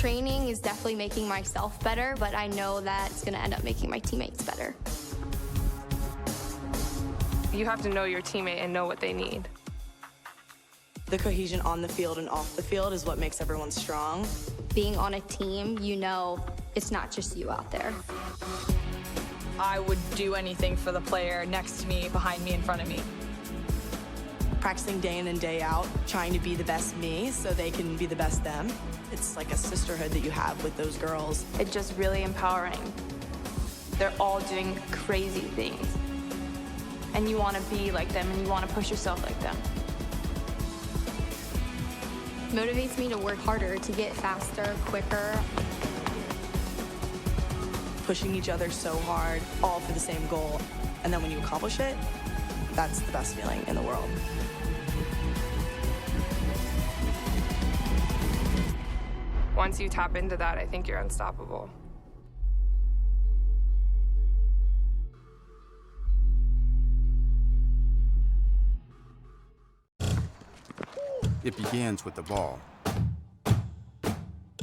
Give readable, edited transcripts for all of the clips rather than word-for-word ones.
Training is definitely making myself better, but I know that it's going to end up making my teammates better. You have to know your teammate and know what they need. The cohesion on the field and off the field is what makes everyone strong. Being on a team, you know it's not just you out there. I would do anything for the player next to me, behind me, in front of me. Practicing day in and day out, trying to be the best me so they can be the best them. It's like a sisterhood that you have with those girls. It's just really empowering. They're all doing crazy things. And you want to be like them, and you want to push yourself like them. Motivates me to work harder, to get faster, quicker. Pushing each other so hard, all for the same goal. And then when you accomplish it, that's the best feeling in the world. Once you tap into that, I think you're unstoppable. It begins with the ball.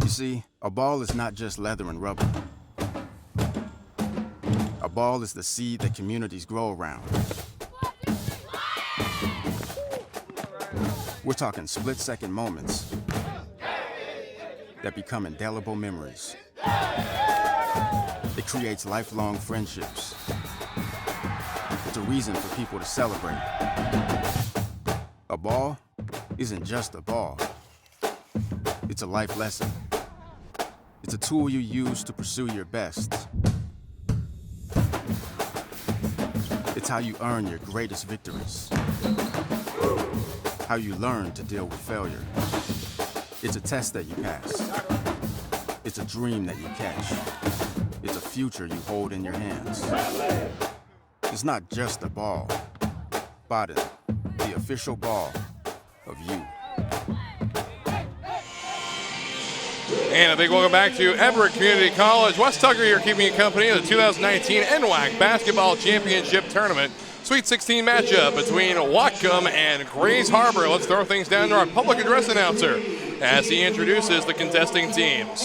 You see, a ball is not just leather and rubber. A ball is the seed that communities grow around. We're talking split-second moments that become indelible memories. It creates lifelong friendships. It's a reason for people to celebrate. A ball isn't just a ball. It's a life lesson. It's a tool you use to pursue your best. It's how you earn your greatest victories. How you learn to deal with failure. It's a test that you pass. It's a dream that you catch. It's a future you hold in your hands. It's not just a ball. Bottom, the official ball of you. And a big welcome back to Everett Community College. Wes Tucker here keeping you company in the 2019 NWAC Basketball Championship Tournament. Sweet 16 matchup between Whatcom and Grays Harbor. Let's throw things down to our public address announcer as he introduces the contesting teams.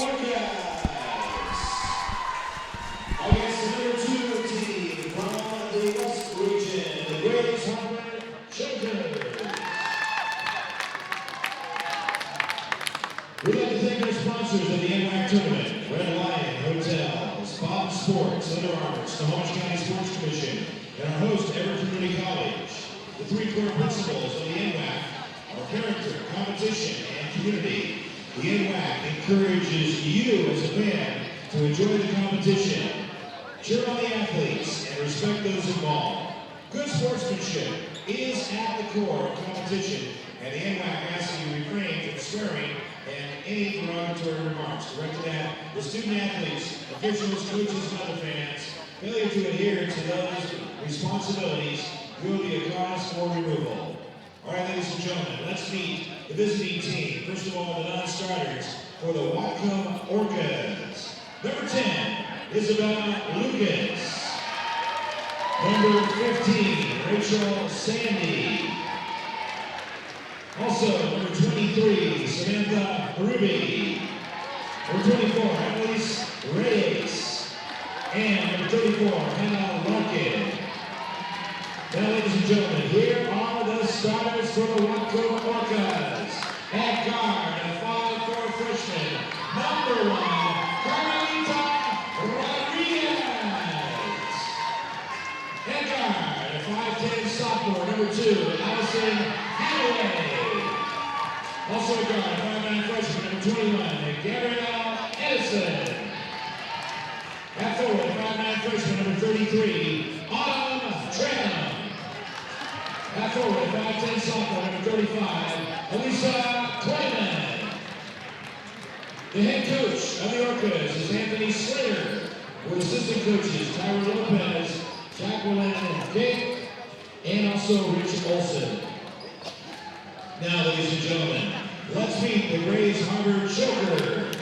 We'd like to thank our sponsors of the NWAC tournament, Red Lion Hotels, Bob Sports, Under Armour, Snohomish County Sports Commission, and our host, Everett Community College. The three core principles of the NWAC are character, competition, and community. The NWAC encourages you as a fan to enjoy the competition, cheer on the athletes, and respect those involved. Good sportsmanship is at the core of competition, and the NWAC asks you to refrain from swearing and any derogatory remarks directed at the student athletes, officials, coaches, and other fans. Failure to adhere to those responsibilities will be a cause for removal. All right, ladies and gentlemen, let's meet the visiting team. First of all, the non-starters for the Whatcom Orcas. Number 10, Isabella Lucas. Number 15, Rachel Sandy. Also, number 23, Samantha Ruby. Number 24, Annalise Reyes. And number 34, Hannah Larkin. Now, ladies and gentlemen, here are the starters for the Whatcom Orcas. At guard, a 5'4" freshman, number 1, Carmelita Rodriguez. At guard, a 5'10" sophomore, number 2, Allison Hathaway. Also at guard, 5'9" freshman, number 21, Gabrielle Edison. At forward, 5'9" freshman, number 33, Autumn Tram. At forward, 5'10" sophomore, number 35, Elisa Clayman. The head coach of the Orcas is Anthony Slater, with assistant coaches Tyra Lopez, Jacqueline Dick, and also Rich Olson. Now, ladies and gentlemen, let's meet the Grays Harbor Chokers.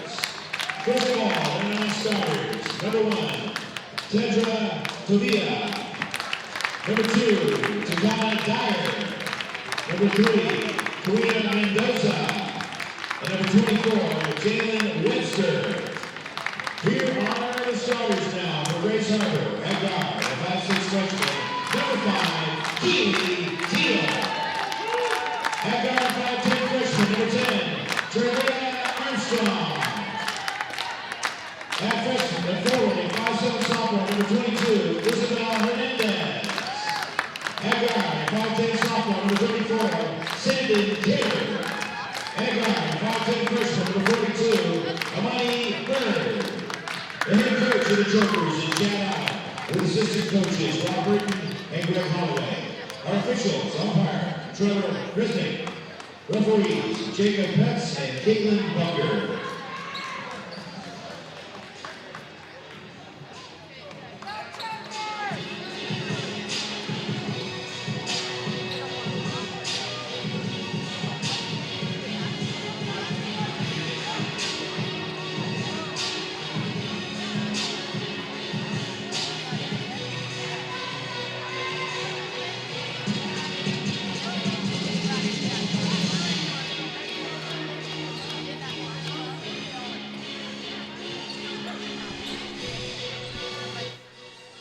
First of all, the non-starters. Number 1, Tedra Tovia. Number 2, Takana Dyer. Number 3, Karina Mendoza. And number 24, Jalen Webster. At guard, 5'10" freshman, number 10, Trevina Armstrong. At freshman, at forward, a 5'7" sophomore, number 22, Isabel Hernandez. At guard, 5'10" sophomore, number 34, Sandy Taylor. At guard, 5'10" freshman, number 42, Amani Bird. The head coach of the Jokers is Chad Allen, with assistant coaches Rob Britton and Greg Holloway. Our officials, umpire Trevor Grisnick. Referees Jacob Petz and Caitlin Bunker.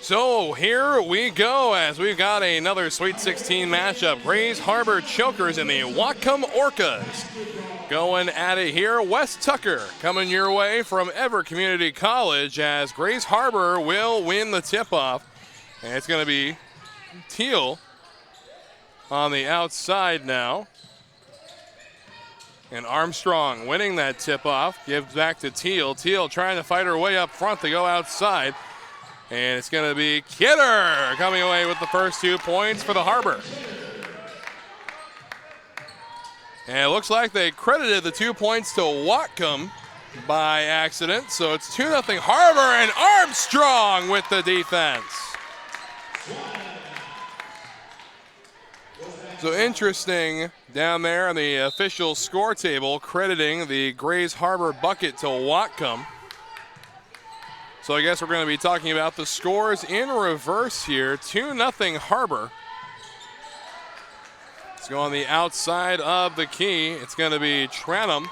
So here we go as we've got another Sweet 16 matchup. Grays Harbor Chokers and the Whatcom Orcas going at it here. Wes Tucker coming your way from Everett Community College as Grays Harbor will win the tip-off. And it's going to be Teal on the outside now. And Armstrong winning that tip-off. Gives back to Teal. Teal trying to fight her way up front to go outside. And it's going to be Kidder coming away with the first 2 points for the Harbor. And it looks like they credited the 2 points to Whatcom by accident. So it's 2-0 Harbor, and Armstrong with the defense. So interesting down there on the official score table, crediting the Grays Harbor bucket to Whatcom. So I guess we're going to be talking about the scores in reverse here. 2-0 Harbor. Let's go on the outside of the key. It's going to be Tranum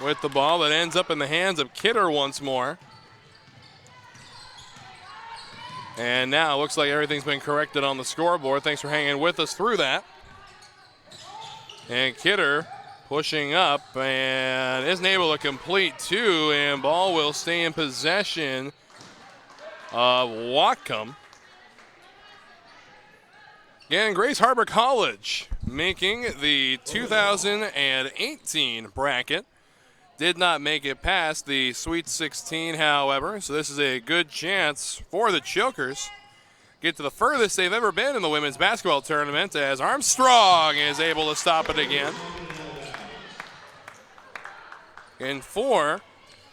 with the ball that ends up in the hands of Kidder once more. And now it looks like everything's been corrected on the scoreboard. Thanks for hanging with us through that. And Kidder pushing up and isn't able to complete two, and ball will stay in possession of Whatcom. Again, Grays Harbor College making the 2018 bracket. Did not make it past the Sweet 16, however, so this is a good chance for the Chokers. Get to the furthest they've ever been in the women's basketball tournament as Armstrong is able to stop it again. And for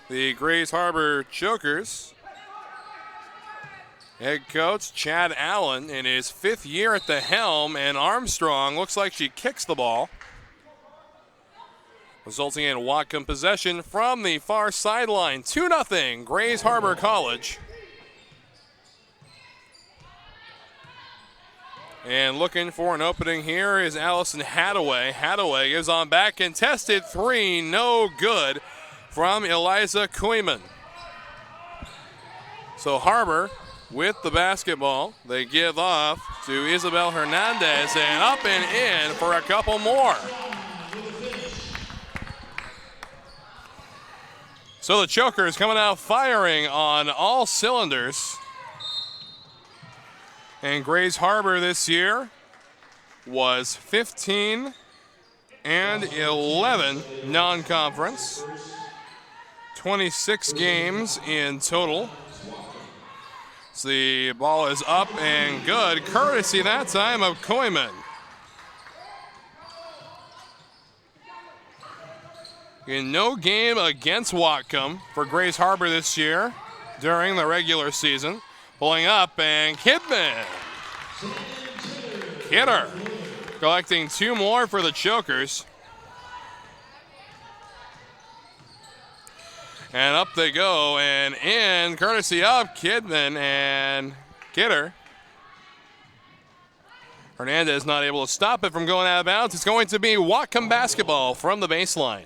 the Grays Harbor Chokers, head coach Chad Allen in his 5th year at the helm, and Armstrong looks like she kicks the ball, resulting in Whatcom possession from the far sideline. 2-0 Grays Harbor College. And looking for an opening here is Allison Hadaway. Hadaway gives on back, contested three, no good from Eliza Koyman. So Harbor with the basketball. They give off to Isabel Hernandez, and up and in for a couple more. So the Chokers coming out firing on all cylinders. And Grays Harbor this year was 15 and 11 non-conference. 26 games in total. So the ball is up and good, courtesy that time of Koyman. In no game against Whatcom for Grays Harbor this year during the regular season. Pulling up, and Kidman. Kidder collecting two more for the Chokers. And up they go, and in, courtesy of Kidman and Kidder. Hernandez not able to stop it from going out of bounds. It's going to be Whatcom basketball from the baseline.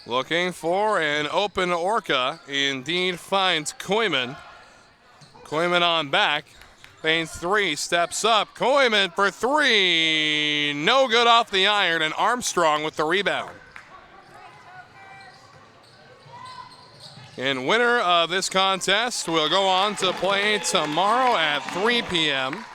Looking for an open Orca, indeed finds Koyman. Koyman on back. Feigns three, steps up. Koyman for three. No good off the iron, and Armstrong with the rebound. And winner of this contest will go on to play tomorrow at 3 p.m.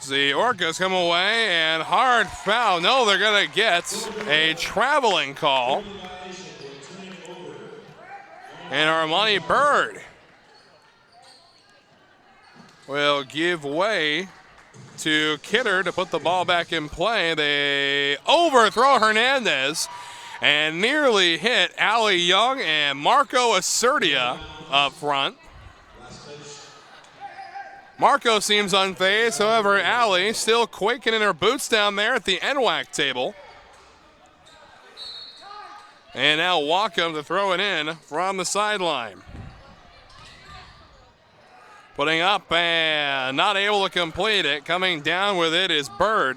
The Orcas come away, and hard foul. No, they're going to get a traveling call. And Armani Bird will give way to Kidder to put the ball back in play. They overthrow Hernandez and nearly hit Allie Young and Marco Acertia up front. Marco seems unfazed, however, Allie still quaking in her boots down there at the NWAC table. And now Whatcom to throw it in from the sideline. Putting up and not able to complete it. Coming down with it is Bird.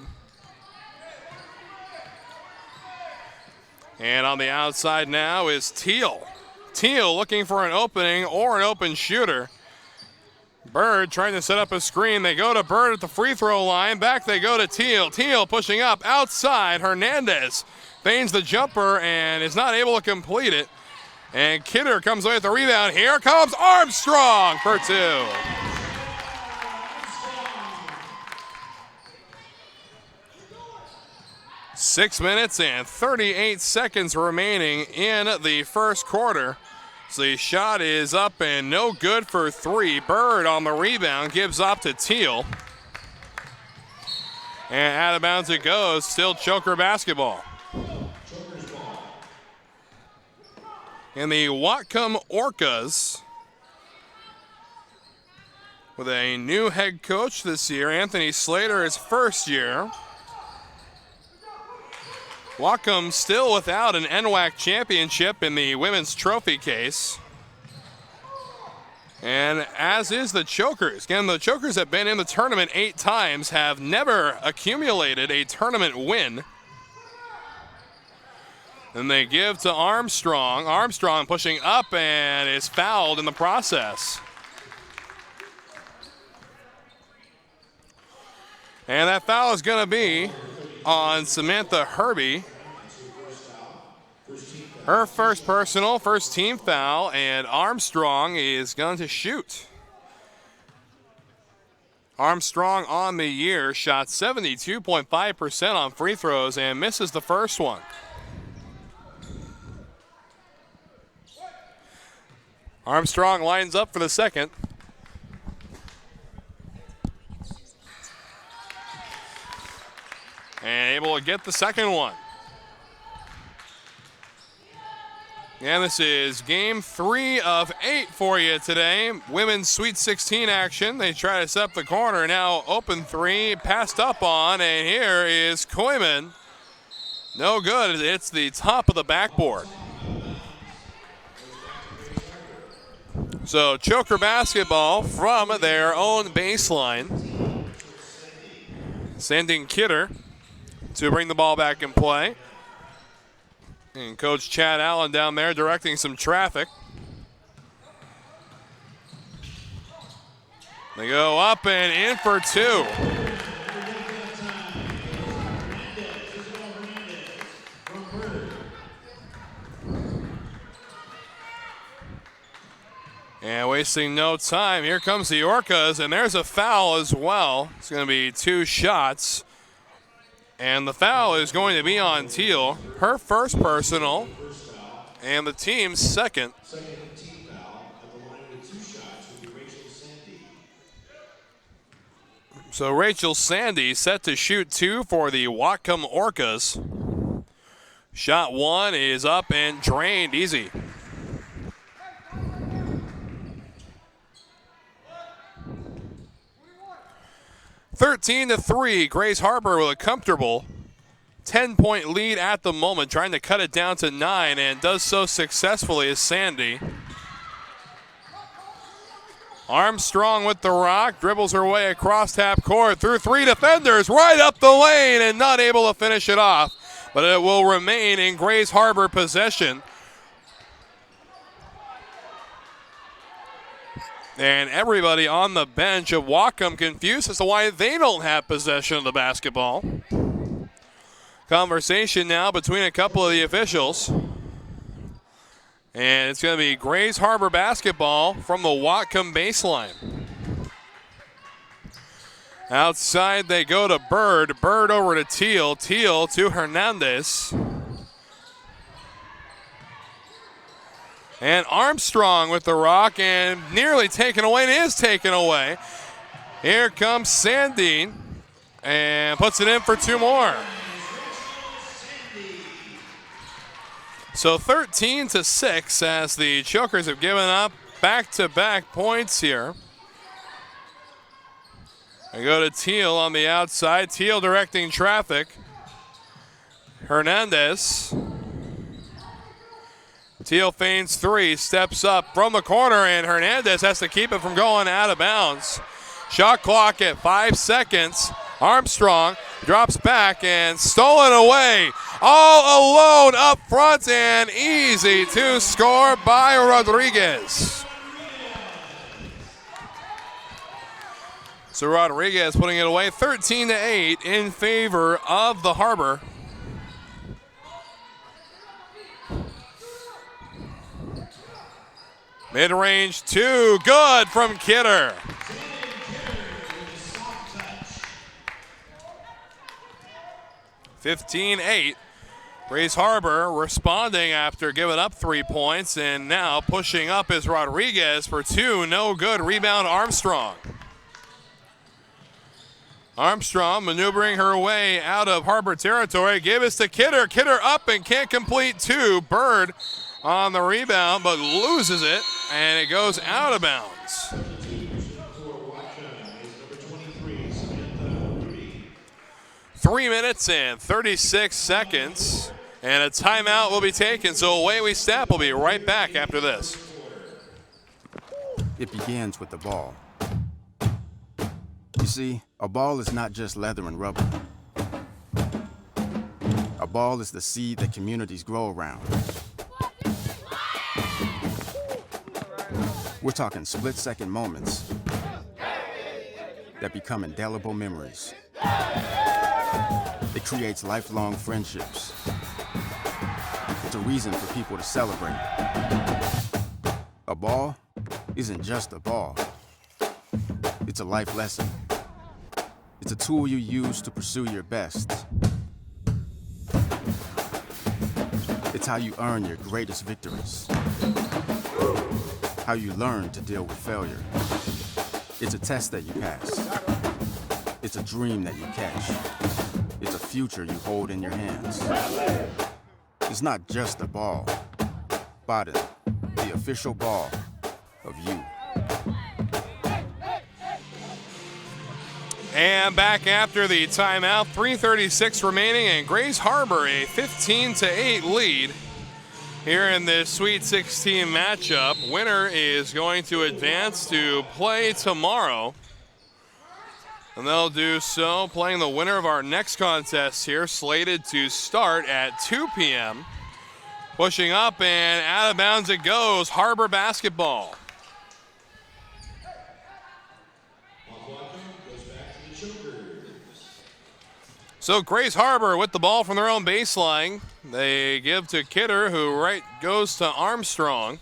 And on the outside now is Teal. Teal looking for an opening or an open shooter. Bird trying to set up a screen. They go to Bird at the free throw line. Back they go to Teal. Teal pushing up outside. Hernandez feigns the jumper and is not able to complete it. And Kidder comes away with the rebound. Here comes Armstrong for two. Six minutes and 38 seconds remaining in the first quarter. So the shot is up and no good for three. Bird on the rebound gives up to Teal. And out of bounds it goes. Still Choker basketball. And the Whatcom Orcas with a new head coach this year, Anthony Slater, his first year. Whatcom still without an NWAC championship in the women's trophy case. And as is the Chokers. Again, the Chokers have been in the tournament 8 times, have never accumulated a tournament win. And they give to Armstrong. Armstrong pushing up and is fouled in the process. And that foul is going to be on Samantha Herbie. Her first personal, first team foul, and Armstrong is going to shoot. Armstrong on the year shot 72.5% on free throws and misses the first one. Armstrong lines up for the second. And able to get the second one. And this is game 3 of 8 for you today. Women's Sweet 16 action. They try to set up the corner. Now open three, passed up on, and here is Koyman. No good. It's the top of the backboard. So Choker basketball from their own baseline. Sending Kidder to bring the ball back in play. And Coach Chad Allen down there directing some traffic. They go up and in for two. And wasting no time, here comes the Orcas, and there's a foul as well. It's going to be 2 shots. And the foul is going to be on Teal, her first personal, and the team's second. So Rachel Sandy set to shoot 2 for the Whatcom Orcas. Shot 1 is up and drained easy. (13-3), Grace Harbor with a comfortable 10-point lead at the moment, trying to cut it down to 9, and does so successfully as Sandy. Armstrong with the rock, dribbles her way across half court through 3 defenders, right up the lane, and not able to finish it off. But it will remain in Grace Harbor possession. And everybody on the bench of Whatcom confused as to why they don't have possession of the basketball. Conversation now between a couple of the officials. And it's going to be Grays Harbor basketball from the Whatcom baseline. Outside they go to Bird. Bird over to Teal. Teal to Hernandez. And Armstrong with the rock and nearly taken away. It is taken away. Here comes Sandine and puts it in for 2 more. So 13-6 as the Chokers have given up back-to-back points here. They go to Teal on the outside. Teal directing traffic. Hernandez. Teal feigns 3, steps up from the corner, and Hernandez has to keep it from going out of bounds. Shot clock at 5 seconds. Armstrong drops back and stolen away. All alone up front and easy to score by Rodriguez. So Rodriguez putting it away 13-8 in favor of the Harbor. Mid-range 2, good from Kidder. (15-8). Grays Harbor responding after giving up 3 points, and now pushing up is Rodriguez for 2. No good. Rebound Armstrong. Armstrong maneuvering her way out of Harbor territory. Give us to Kidder. Kidder up and can't complete 2. Bird on the rebound, but loses it, and it goes out of bounds. 3 minutes and 36 seconds, and a timeout will be taken, so away we step. We'll be right back after this. It begins with the ball. You see, a ball is not just leather and rubber. A ball is the seed that communities grow around. We're talking split-second moments that become indelible memories. It creates lifelong friendships. It's a reason for people to celebrate. A ball isn't just a ball. It's a life lesson. It's a tool you use to pursue your best. It's how you earn your greatest victories. How you learn to deal with failure. It's a test that you pass. It's a dream that you catch. It's a future you hold in your hands. It's not just a ball. Bada, the official ball of you. And back after the timeout, 3:36 remaining, and Grays Harbor a 15-8 lead here in this Sweet 16 matchup. Winner is going to advance to play tomorrow. And they'll do so playing the winner of our next contest here, slated to start at 2 p.m. Pushing up and out of bounds it goes. Harbor basketball. So Grays Harbor with the ball from their own baseline. They give to Kidder, who goes to Armstrong.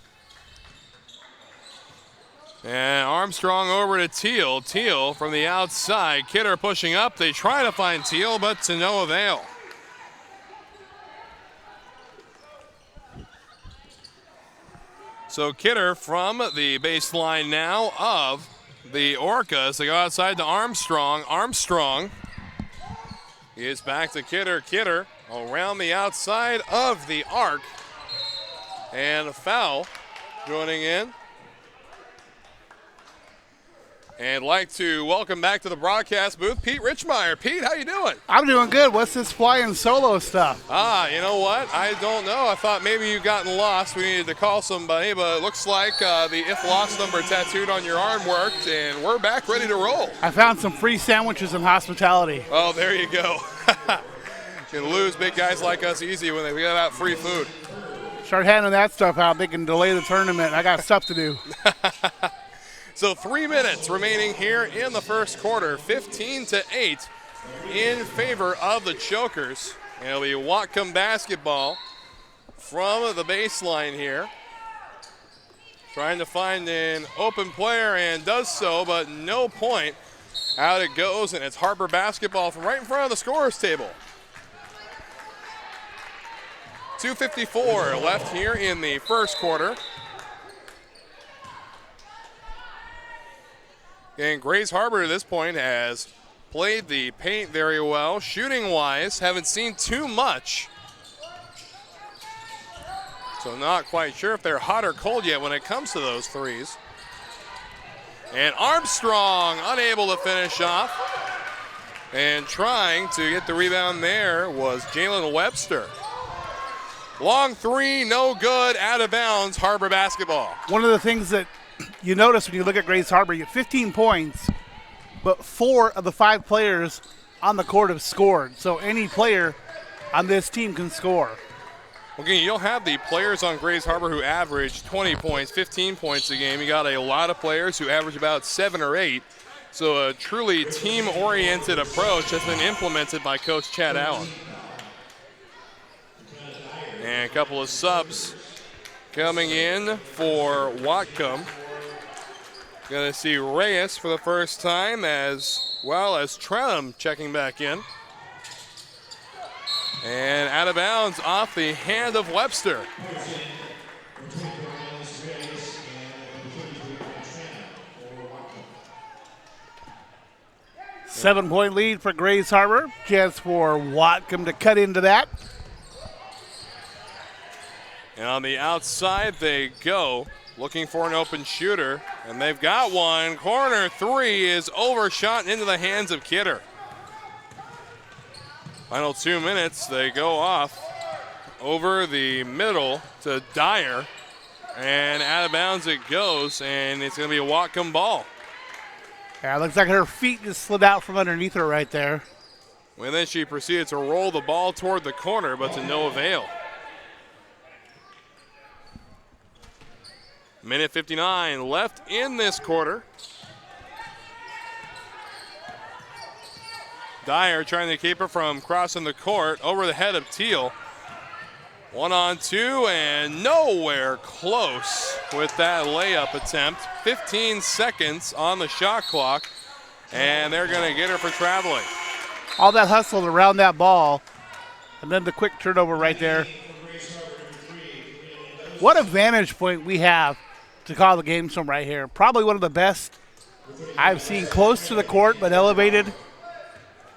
And Armstrong over to Teal. Teal from the outside. Kidder pushing up. They try to find Teal, but to no avail. So Kidder from the baseline now of the Orcas. They go outside to Armstrong. Armstrong is back to Kidder. Kidder around the outside of the arc. And a foul joining in. And like to welcome back to the broadcast booth, Pete Richmeyer. Pete, how you doing? I'm doing good. What's this flying solo stuff? You know what? I don't know. I thought maybe you'd gotten lost. We needed to call somebody, but it looks like the if lost number tattooed on your arm worked, and we're back ready to roll. I found some free sandwiches and hospitality. Oh, there you go. You can lose big guys like us easy when they give out free food. Start handing that stuff out. They can delay the tournament. I got stuff to do. So 3 minutes remaining here in the first quarter, 15-8 in favor of the Chokers. It'll be Whatcom basketball from the baseline here. Trying to find an open player and does so, but no point. Out it goes, and it's Harbor basketball from right in front of the scorer's table. 2:54 left here in the first quarter. And Grays Harbor at this point has played the paint very well. Shooting-wise, haven't seen too much. So not quite sure if they're hot or cold yet when it comes to those threes. And Armstrong unable to finish off. And trying to get the rebound there was Jalen Webster. Long three, no good, out of bounds, Harbor basketball. One of the things that you notice when you look at Grays Harbor, you have 15 points, but 4 of the 5 players on the court have scored. So any player on this team can score. Okay, you'll have the players on Grays Harbor who average 20 points, 15 points a game. You got a lot of players who average about 7 or 8. So a truly team-oriented approach has been implemented by Coach Chad Allen. And a couple of subs coming in for Whatcom. Going to see Reyes for the first time, as well as Trenum checking back in. And out of bounds off the hand of Webster. Seven-point lead for Grays Harbor. Chance for Whatcom to cut into that. And on the outside they go, looking for an open shooter. And they've got one. Corner three is overshot into the hands of Kidder. Final 2 minutes, they go off over the middle to Dyer. And out of bounds it goes, and it's going to be a Whatcom ball. Yeah, looks like her feet just slid out from underneath her right there. And then she proceeded to roll the ball toward the corner, but to no avail. Minute 59 left in this quarter. Dyer trying to keep her from crossing the court over the head of Teal. 1-on-2 and nowhere close with that layup attempt. 15 seconds on the shot clock, and they're going to get her for traveling. All that hustle around that ball, and then the quick turnover right there. What a vantage point we have to call the game from right here. Probably one of the best I've seen close to the court, but elevated.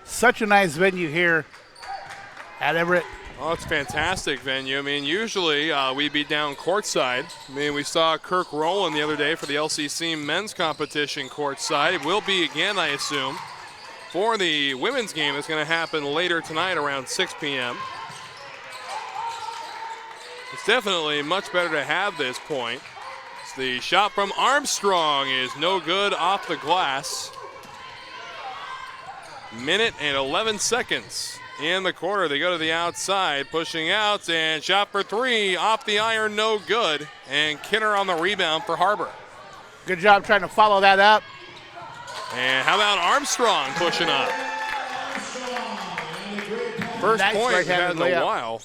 Such a nice venue here at Everett. Oh, it's a fantastic venue. I mean, usually we'd be down courtside. I mean, we saw Kirk Rowland the other day for the LCC men's competition courtside. It will be again, I assume, for the women's game that's going to happen later tonight around 6 p.m. It's definitely much better to have this point. The shot from Armstrong is no good off the glass. Minute and 11 seconds in the quarter. They go to the outside, pushing out, and shot for three off the iron, no good. And Kidder on the rebound for Harbor. Good job trying to follow that up. And how about Armstrong pushing up? First Nice point we've had in a layup. while.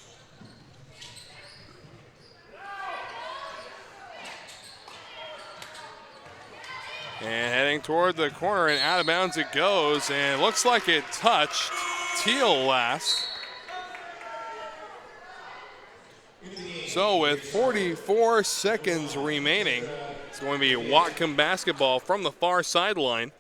And heading toward the corner and out of bounds it goes, and it looks like it touched Teal last. So with 44 seconds remaining, it's going to be Whatcom basketball from the far sideline.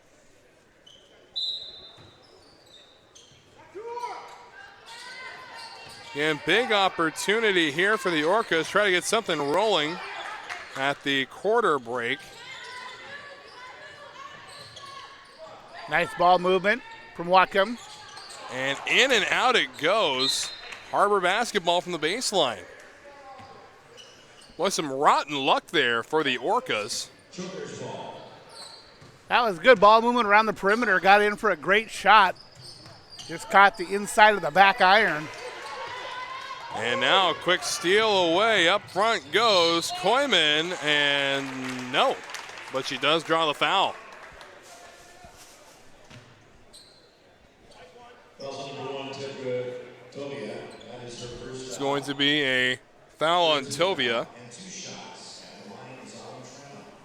And big opportunity here for the Orcas. Try to get something rolling at the quarter break. Nice ball movement from Whatcom. And in and out it goes. Harbor basketball from the baseline. Was some rotten luck there for the Orcas. That was good ball movement around the perimeter. Got in for a great shot. Just caught the inside of the back iron. And now a quick steal away. Up front goes Koyman, and no. but she does draw the foul. It's going to be a foul on Tovia.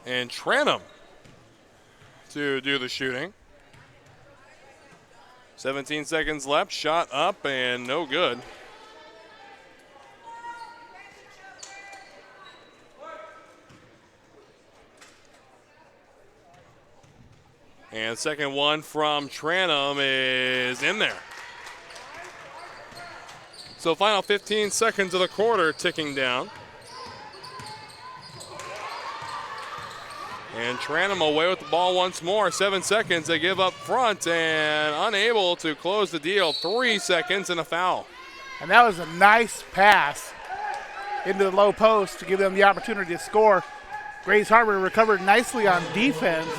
And Tranum to do the shooting. 17 seconds left, shot up and no good. And second one from Tranum is in there. So final 15 seconds of the quarter ticking down. And Tranum away with the ball once more. 7 seconds, they give up front and unable to close the deal. 3 seconds and a foul. And that was a nice pass into the low post to give them the opportunity to score. Grace Harbor recovered nicely on defense.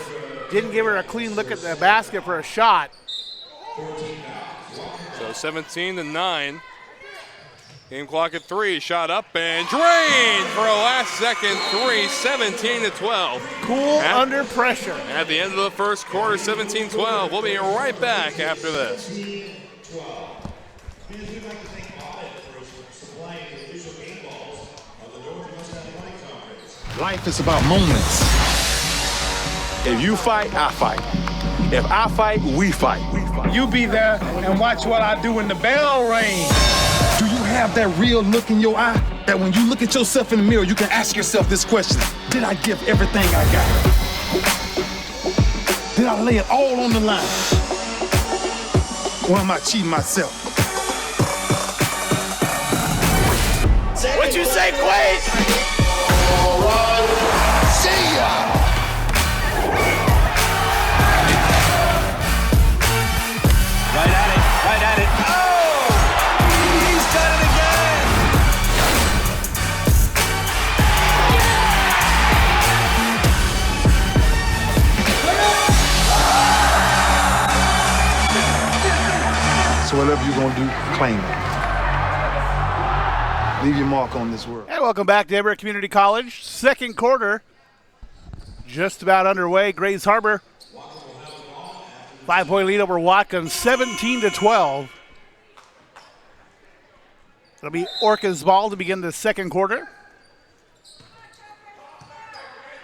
Didn't give her a clean look at the basket for a shot. So 17-9. Game clock at 3, shot up and drained for a last second three, 17-12. Cool under pressure. At the end of the first quarter, 17-12. We'll be right back after this. Life is about moments. If you fight, I fight. If I fight, we fight. You be there and watch what I do when the bell rings. Do you have that real look in your eye that when you look at yourself in the mirror, you can ask yourself this question: did I give everything I got? Did I lay it all on the line? Or am I cheating myself? What you say, Quaid? See ya! Right at it. Oh! He's done it again! So whatever you're gonna do, claim it. Leave your mark on this world. And welcome back to Everett Community College. Second quarter just about underway. Grays Harbor 5-point lead over Whatcom, 17-12. It'll be Orca's ball to begin the second quarter.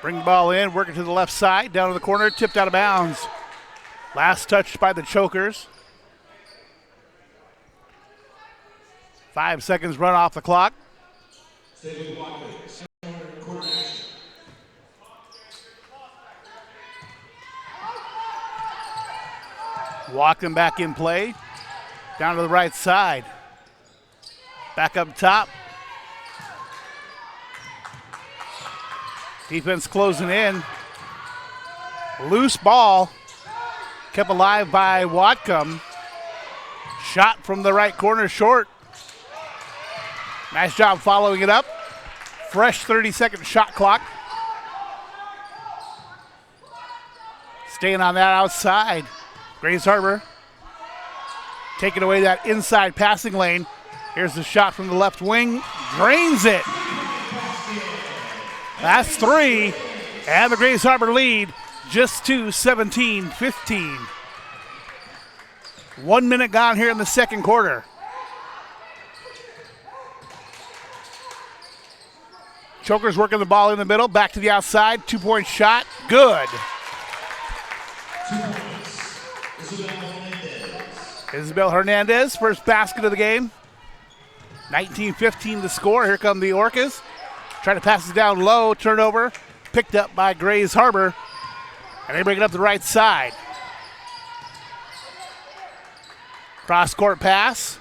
Bring the ball in, working to the left side, down to the corner, tipped out of bounds. Last touch by the Chokers. 5 seconds run off the clock. Whatcom back in play. Down to the right side. Back up top. Defense closing in. Loose ball. Kept alive by Whatcom. Shot from the right corner short. Nice job following it up. Fresh 30-second shot clock. Staying on that outside. Grays Harbor taking away that inside passing lane. Here's the shot from the left wing. Drains it. That's 3. And the Grays Harbor lead just to 17-15. 1 minute gone here in the second quarter. Chokers working the ball in the middle. Back to the outside. 2-point shot. Good. Isabel Hernandez, first basket of the game. 19-15 the score. Here come the Orcas. Trying to pass it down low. Turnover. Picked up by Grays Harbor. And they bring it up the right side. Cross-court pass.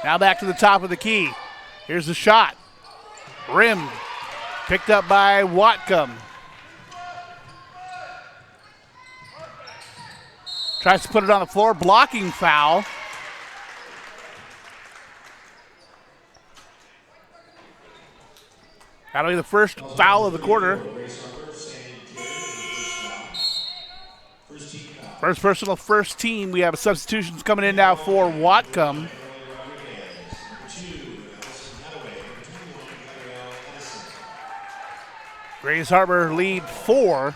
Now back to the top of the key. Here's the shot. Rimmed. Picked up by Whatcom. Tries to put it on the floor. Blocking foul. That'll be the first foul of the quarter. First personal, first team. We have substitutions coming in now for Whatcom. Grays Harbor lead 4.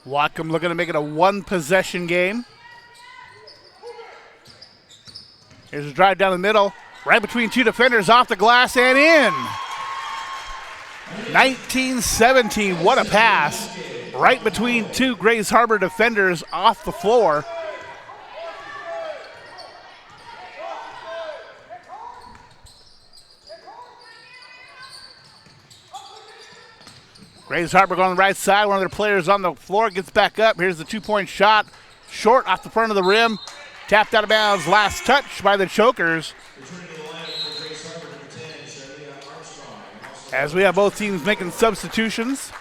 Whatcom looking to make it a 1-possession game. Here's a drive down the middle, right between 2 defenders, off the glass and in. 19-17, what a pass. Right between 2 Grays Harbor defenders off the floor. Grays Harbor going on the right side. One of their players on the floor gets back up. Here's the 2-point shot. Short off the front of the rim. Tapped out of bounds. Last touch by the Chokers. As we have both teams making substitutions.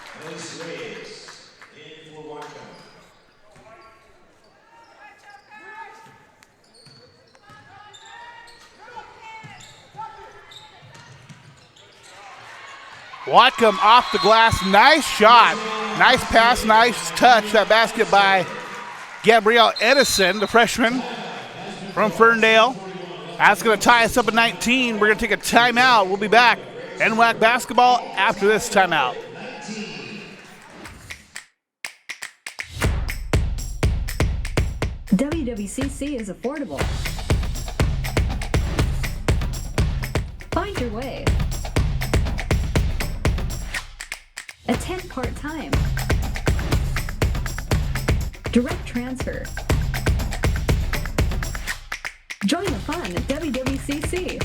Whatcom off the glass, nice shot, nice pass, nice touch. That basket by Gabrielle Edison, the freshman from Ferndale. That's going to tie us up at 19. We're going to take a timeout. We'll be back. NWAC basketball after this timeout. WWCC is affordable. Find your way. Attend part-time. Direct transfer. Join the fun at WWCC.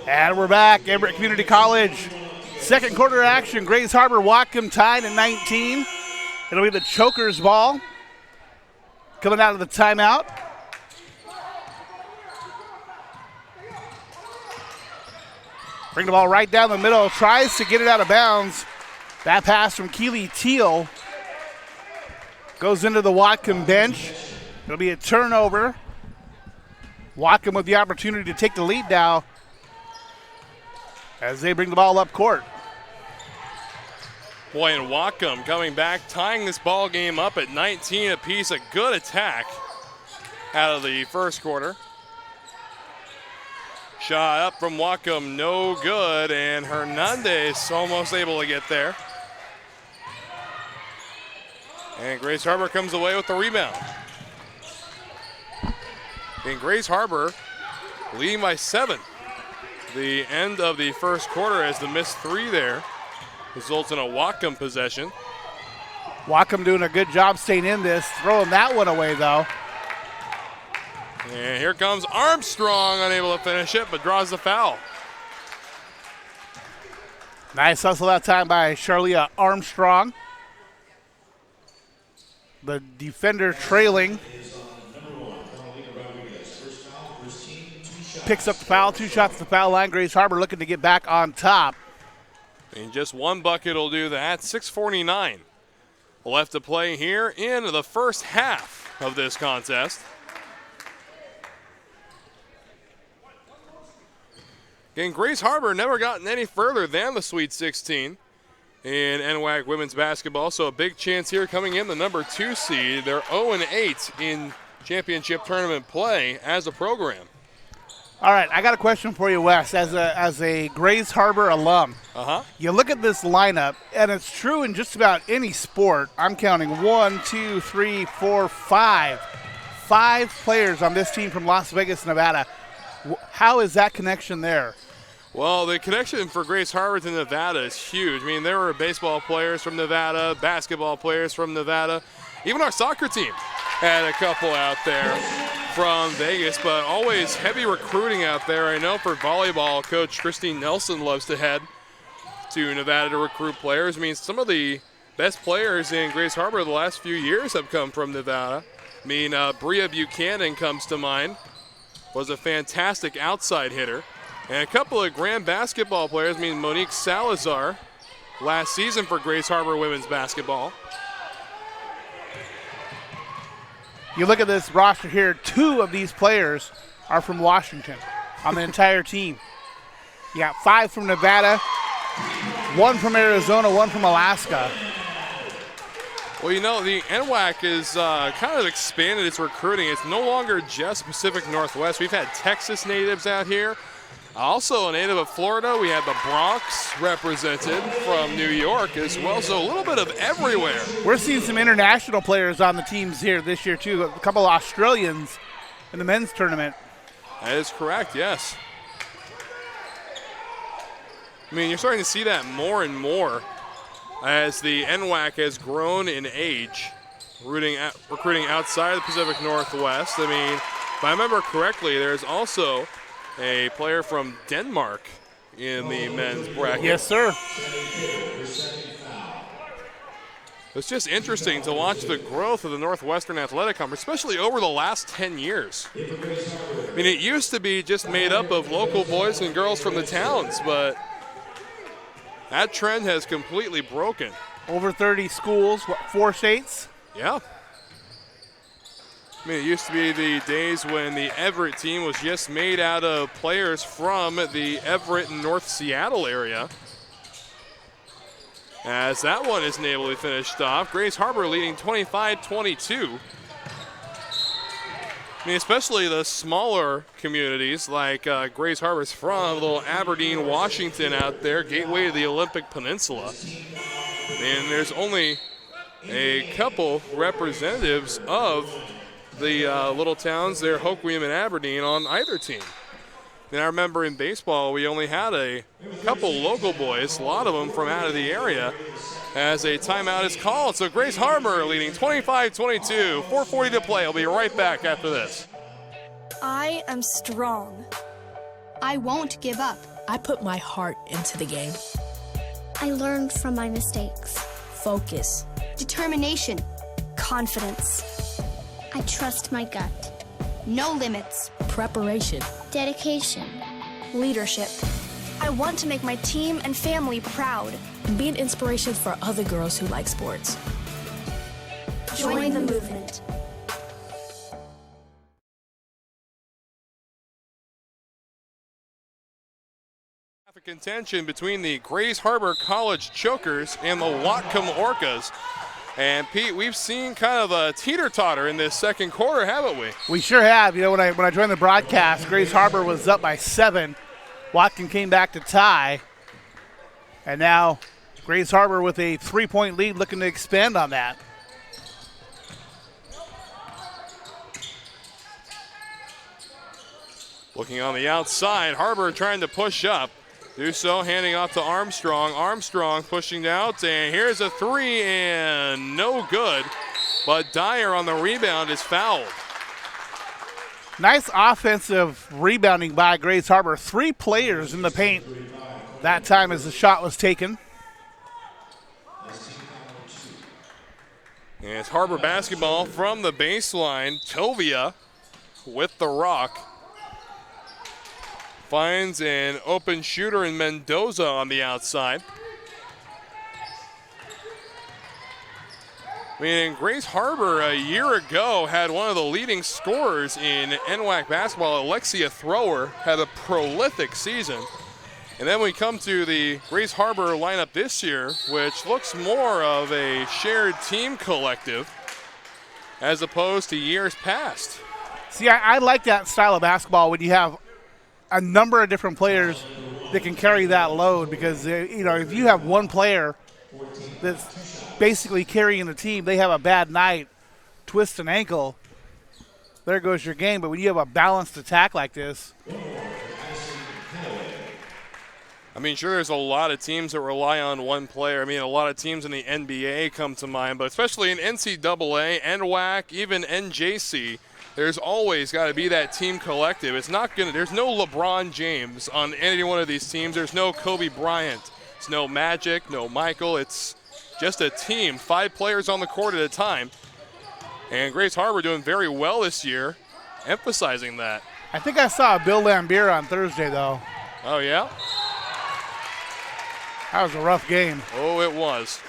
And we're back. Everett Community College. Second quarter action. Grays Harbor Whatcom tied at 19. It'll be the Chokers ball. Coming out of the timeout. Bring the ball right down the middle. Tries to get it out of bounds. That pass from Keely Teal goes into the Whatcom bench. It'll be a turnover. Whatcom with the opportunity to take the lead now as they bring the ball up court. Boy, and Whatcom coming back, tying this ball game up at 19 apiece. A good attack out of the first quarter. Shot up from Whatcom, no good, and Hernandez almost able to get there. And Grays Harbor comes away with the rebound. And Grays Harbor leading by 7. The end of the first quarter as the missed 3 there results in a Whatcom possession. Whatcom doing a good job staying in this. Throwing that one away, though. And here comes Armstrong, unable to finish it, but draws the foul. Nice hustle that time by Charlia Armstrong. The defender trailing. Picks up the foul, 2 shots at the foul line. Grays Harbor looking to get back on top. And just one bucket will do that. 6:49 left to play here in the first half of this contest. Again, Grays Harbor never gotten any further than the Sweet 16 in NWAC women's basketball, so a big chance here coming in the number 2 seed. They're 0-8 in championship tournament play as a program. All right, I got a question for you, Wes. As a Grays Harbor alum, you look at this lineup, and it's true in just about any sport. I'm counting 1, 2, 3, 4, 5. 5 players on this team from Las Vegas, Nevada. How is that connection there? Well, the connection for Grays Harbor to Nevada is huge. I mean, there were baseball players from Nevada, basketball players from Nevada. Even our soccer team had a couple out there from Vegas, but always heavy recruiting out there. I know for volleyball, Coach Christine Nelson loves to head to Nevada to recruit players. I mean, some of the best players in Grays Harbor the last few years have come from Nevada. I mean, Bria Buchanan comes to mind, was a fantastic outside hitter. And a couple of grand basketball players, I mean, Monique Salazar last season for Grace Harbor women's basketball. You look at this roster here, 2 of these players are from Washington on the entire team. You got 5 from Nevada, 1 from Arizona, 1 from Alaska. Well, you know, the NWAC is kind of expanded its recruiting. It's no longer just Pacific Northwest. We've had Texas natives out here. Also a native of Florida. We had the Bronx represented from New York as well. So a little bit of everywhere. We're seeing some international players on the teams here this year, too. A couple of Australians in the men's tournament. That is correct, yes. I mean, you're starting to see that more and more as the NWAC has grown in age, recruiting outside the Pacific Northwest. I mean, if I remember correctly, there's also a player from Denmark in the men's bracket. Yes, sir. It's just interesting to watch the growth of the Northwestern Athletic Conference, especially over the last 10 years. I mean, it used to be just made up of local boys and girls from the towns, but that trend has completely broken. Over 30 schools, 4 states? Yeah. I mean, it used to be the days when the Everett team was just made out of players from the Everett and North Seattle area. As that one isn't able to be finished off, Grace Harbor leading 25-22. I mean, especially the smaller communities like Grace Harbor's from, little Aberdeen, Washington out there, gateway to the Olympic Peninsula. And there's only a couple representatives of the little towns there, Hoquiam and Aberdeen, on either team. And I remember in baseball, we only had a couple local boys, a lot of them from out of the area, as a timeout is called. So Grace Harbor leading 25-22, 4:40 to play. I'll be right back after this. I am strong. I won't give up. I put my heart into the game. I learned from my mistakes. Focus. Determination. Confidence. I trust my gut. No limits. Preparation. Dedication. Leadership. I want to make my team and family proud. And be an inspiration for other girls who like sports. Join the movement. Contention between the Grace Harbor College Chokers and the Whatcom Orcas. And Pete, we've seen kind of a teeter-totter in this second quarter, haven't we? We sure have. You know, when I joined the broadcast, Grace Harbor was up by 7. Whatcom came back to tie. And now Grace Harbor with a 3-point lead, looking to expand on that. Looking on the outside, Harbor trying to push up. Do so, handing off to Armstrong. Armstrong pushing out, and here's a 3, and no good. But Dyer on the rebound is fouled. Nice offensive rebounding by Grace Harbor. 3 players in the paint that time as the shot was taken. And it's Harbor basketball from the baseline. Tovia with the rock. Finds an open shooter in Mendoza on the outside. I mean, Grace Harbor a year ago had one of the leading scorers in NWAC basketball. Alexia Thrower had a prolific season. And then we come to the Grace Harbor lineup this year, which looks more of a shared team collective as opposed to years past. See, I like that style of basketball when you have a number of different players that can carry that load, because you know, if you have one player that's basically carrying the team, they have a bad night, twist an ankle, there goes your game. But when you have a balanced attack like this, I mean, sure, there's a lot of teams that rely on one player. I mean, a lot of teams in the NBA come to mind, but especially in NCAA, NWAC, even NJC, there's always got to be that team collective. It's not going to, there's no LeBron James on any one of these teams. There's no Kobe Bryant. It's no Magic, no Michael. It's just a team, 5 players on the court at a time. And Grace Harbor doing very well this year, emphasizing that. I think I saw Bill Lambier on Thursday, though. Oh, yeah? That was a rough game. Oh, it was.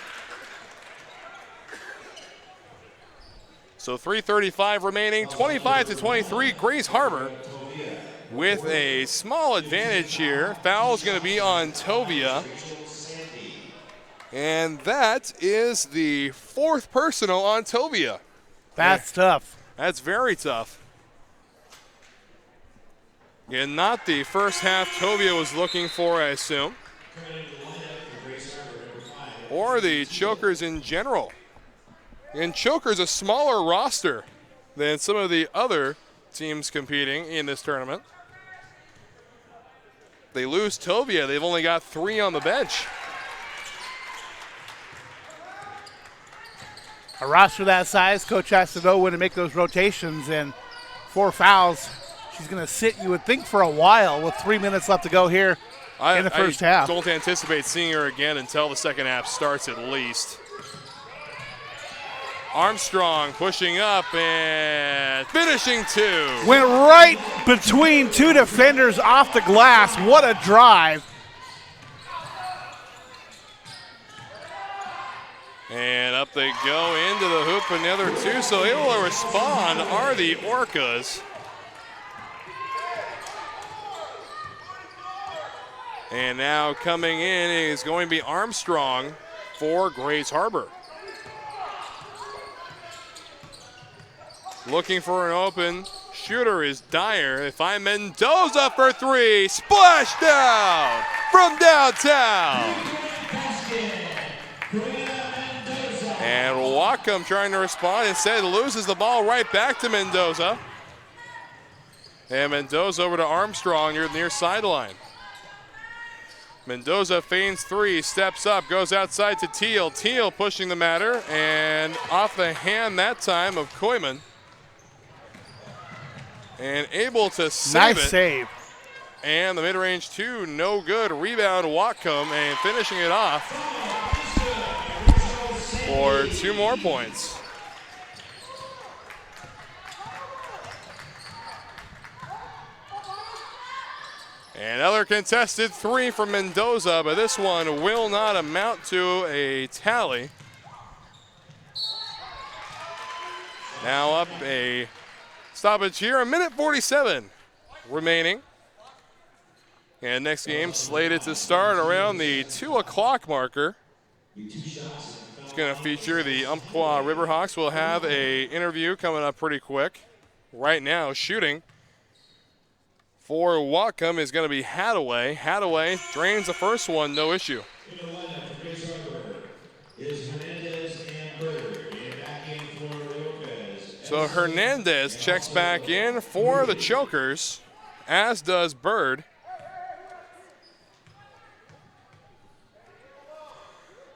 So 3:35 remaining, 25-23, Grace Harbor with a small advantage here. Foul's going to be on Tovia. And that is the 4th personal on Tovia. That's tough. That's very tough. And not the first half Tovia was looking for, I assume. Or the Chokers in general. And Chokers a smaller roster than some of the other teams competing in this tournament. They lose Tovia, they've only got 3 on the bench. A roster that size, coach has to know when to make those rotations, and 4 fouls. She's going to sit, you would think, for a while with 3 minutes left to go here in the first half. I don't anticipate seeing her again until the second half starts at least. Armstrong pushing up and finishing 2. Went right between 2 defenders off the glass. What a drive. And up they go into the hoop, another 2. So able to respond are the Orcas. And now coming in is going to be Armstrong for Grace Harbor. Looking for an open shooter is Dyer. They find Mendoza for 3. Splash down from downtown. And Whatcom trying to respond. Instead loses the ball right back to Mendoza. And Mendoza over to Armstrong near the near sideline. Mendoza feigns 3, steps up, goes outside to Teal. Teal pushing the matter, and off the hand that time of Koyman. And able to save it. Nice save. And the mid-range 2, no good. Rebound Whatcom, and finishing it off for 2 more points. Another contested 3 from Mendoza, but this one will not amount to a tally. Now up a stoppage here, 1:47 remaining. And next game slated to start around the 2 o'clock marker. It's going to feature the Umpqua Riverhawks. We'll have a interview coming up pretty quick. Right now, shooting for Whatcom is going to be Hadaway. Hadaway drains the first one, no issue. So Hernandez checks back in for the Chokers, as does Bird.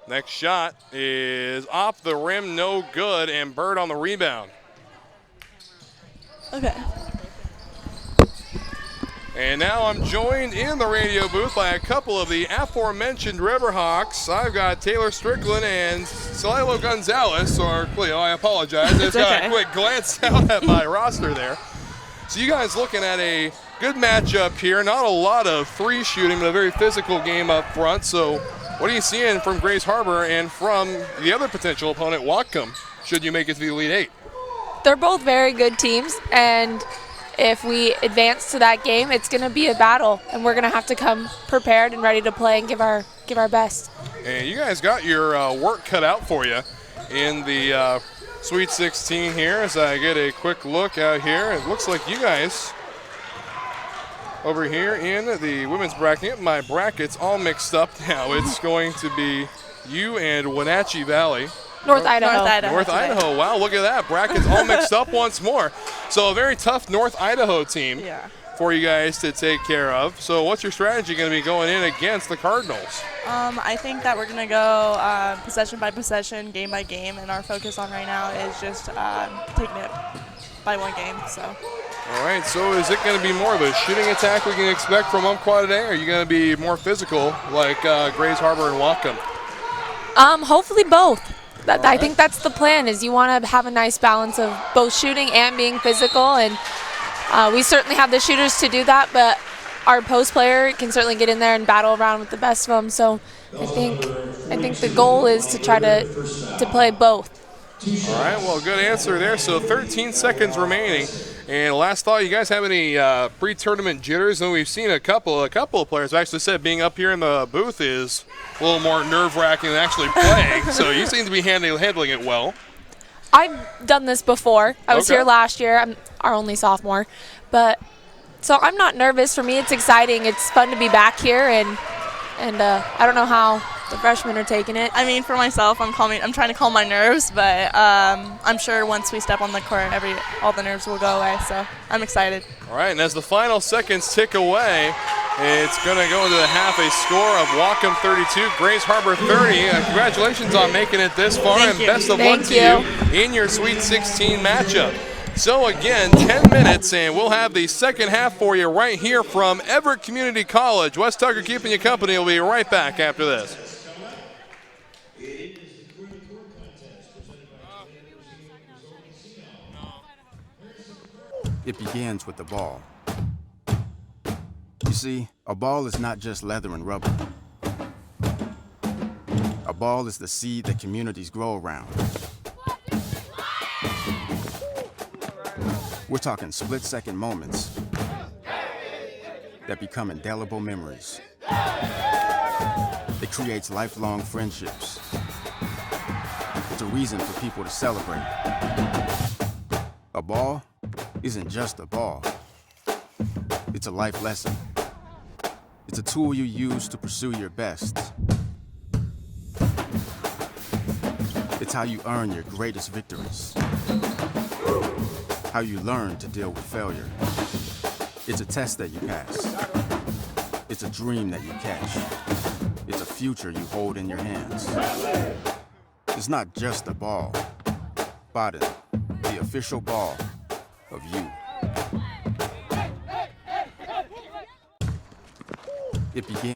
Next shot is off the rim, no good, and Bird on the rebound. Okay. And now I'm joined in the radio booth by a couple of the aforementioned Riverhawks. I've got Taylor Strickland and Salilo Gonzalez, or Cleo, I apologize. I just got a quick glance out at my roster there. So you guys looking at a good matchup here. Not a lot of 3 shooting, but a very physical game up front. So what are you seeing from Grace Harbor and from the other potential opponent, Whatcom, should you make it to the Elite 8? They're both very good teams, and if we advance to that game, it's going to be a battle, and we're going to have to come prepared and ready to play and give our best. And you guys got your work cut out for you in the Sweet 16 here. As I get a quick look out here, it looks like you guys over here in the women's bracket. My bracket's all mixed up now. It's going to be you and Wenatchee Valley. North Idaho. North Idaho. Wow, look at that. Brackets all mixed up once more. So a very tough North Idaho team for you guys to take care of. So what's your strategy going to be going in against the Cardinals? I think that we're going to go possession by possession, game by game, and our focus on right now is just taking it by 1 game. So. All right, so is it going to be more of a shooting attack we can expect from Umpqua today, or are you going to be more physical like Grace Harbor and Whatcom? Hopefully both. I think that's the plan, is you want to have a nice balance of both shooting and being physical, and we certainly have the shooters to do that, but our post player can certainly get in there and battle around with the best of them. So I think the goal is to try to play both. All right, well, good answer there. So 13 seconds remaining. And last thought, you guys have any pre-tournament jitters? And we've seen a couple of players have actually said being up here in the booth is a little more nerve-wracking than actually playing. So you seem to be handling it well. I've done this before. I was here last year. I'm our only sophomore. So I'm not nervous. For me, it's exciting. It's fun to be back here, and I don't know how the freshmen are taking it. I mean, for myself, I'm trying to calm my nerves, but I'm sure once we step on the court, all the nerves will go away. So I'm excited. All right, and as the final seconds tick away, it's going to go into the half, a score of Whatcom 32, Grays Harbor 30. Congratulations on making it this far, and best of luck to you in your Sweet 16 matchup. So again, 10 minutes, and we'll have the second half for you right here from Everett Community College. Wes Tucker keeping you company. We'll be right back after this. It begins with the ball. You see, a ball is not just leather and rubber. A ball is the seed that communities grow around. We're talking split-second moments that become indelible memories. It creates lifelong friendships. It's a reason for people to celebrate. A ball isn't just a ball. It's a life lesson. It's a tool you use to pursue your best. It's how you earn your greatest victories. How you learn to deal with failure. It's a test that you pass. It's a dream that you catch. It's a future you hold in your hands. It's not just a ball. Biden, the official ball of you. It began.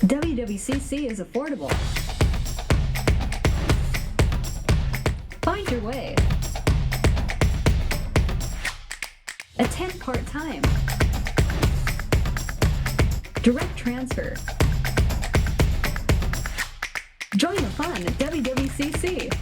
WWCC is affordable. Find your way. Attend part-time. Direct transfer. Join the fun at WWCC.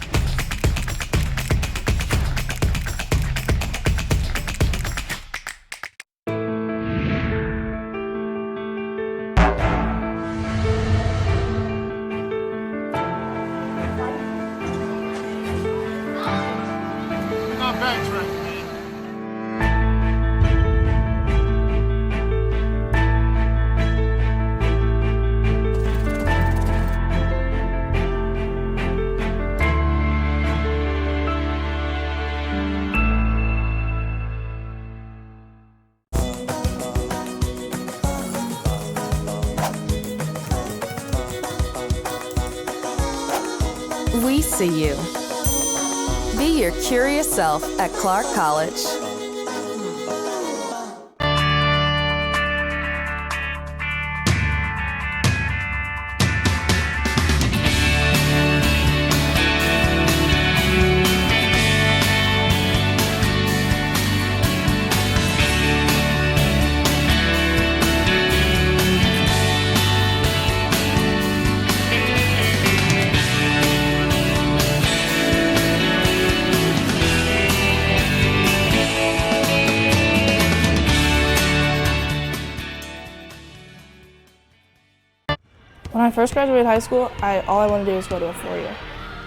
We see you. Be your curious self at Clark College. When I first graduated high school, all I wanted to do was go to a 4-year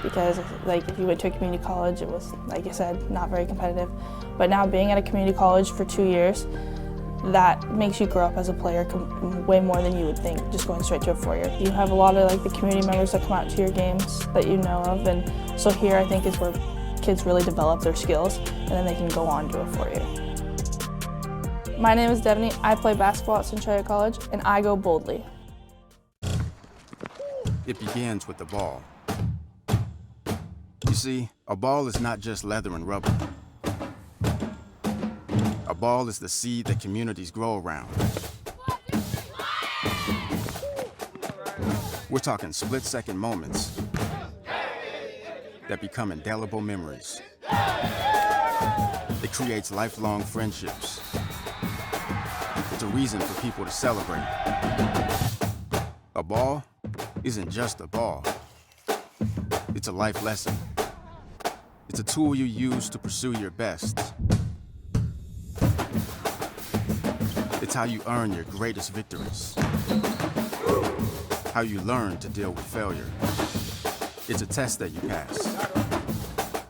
because if you went to a community college, it was, like I said, not very competitive. But now being at a community college for 2 years, that makes you grow up as a player way more than you would think just going straight to a 4-year. You have a lot of the community members that come out to your games that you know of, and so here I think is where kids really develop their skills and then they can go on to a 4-year. My name is Devaney. I play basketball at Centralia College and I go boldly. It begins with the ball. You see, a ball is not just leather and rubber. A ball is the seed that communities grow around. We're talking split-second moments that become indelible memories. It creates lifelong friendships. It's a reason for people to celebrate. A ball isn't just a ball. It's a life lesson. It's a tool you use to pursue your best. It's how you earn your greatest victories. How you learn to deal with failure. It's a test that you pass.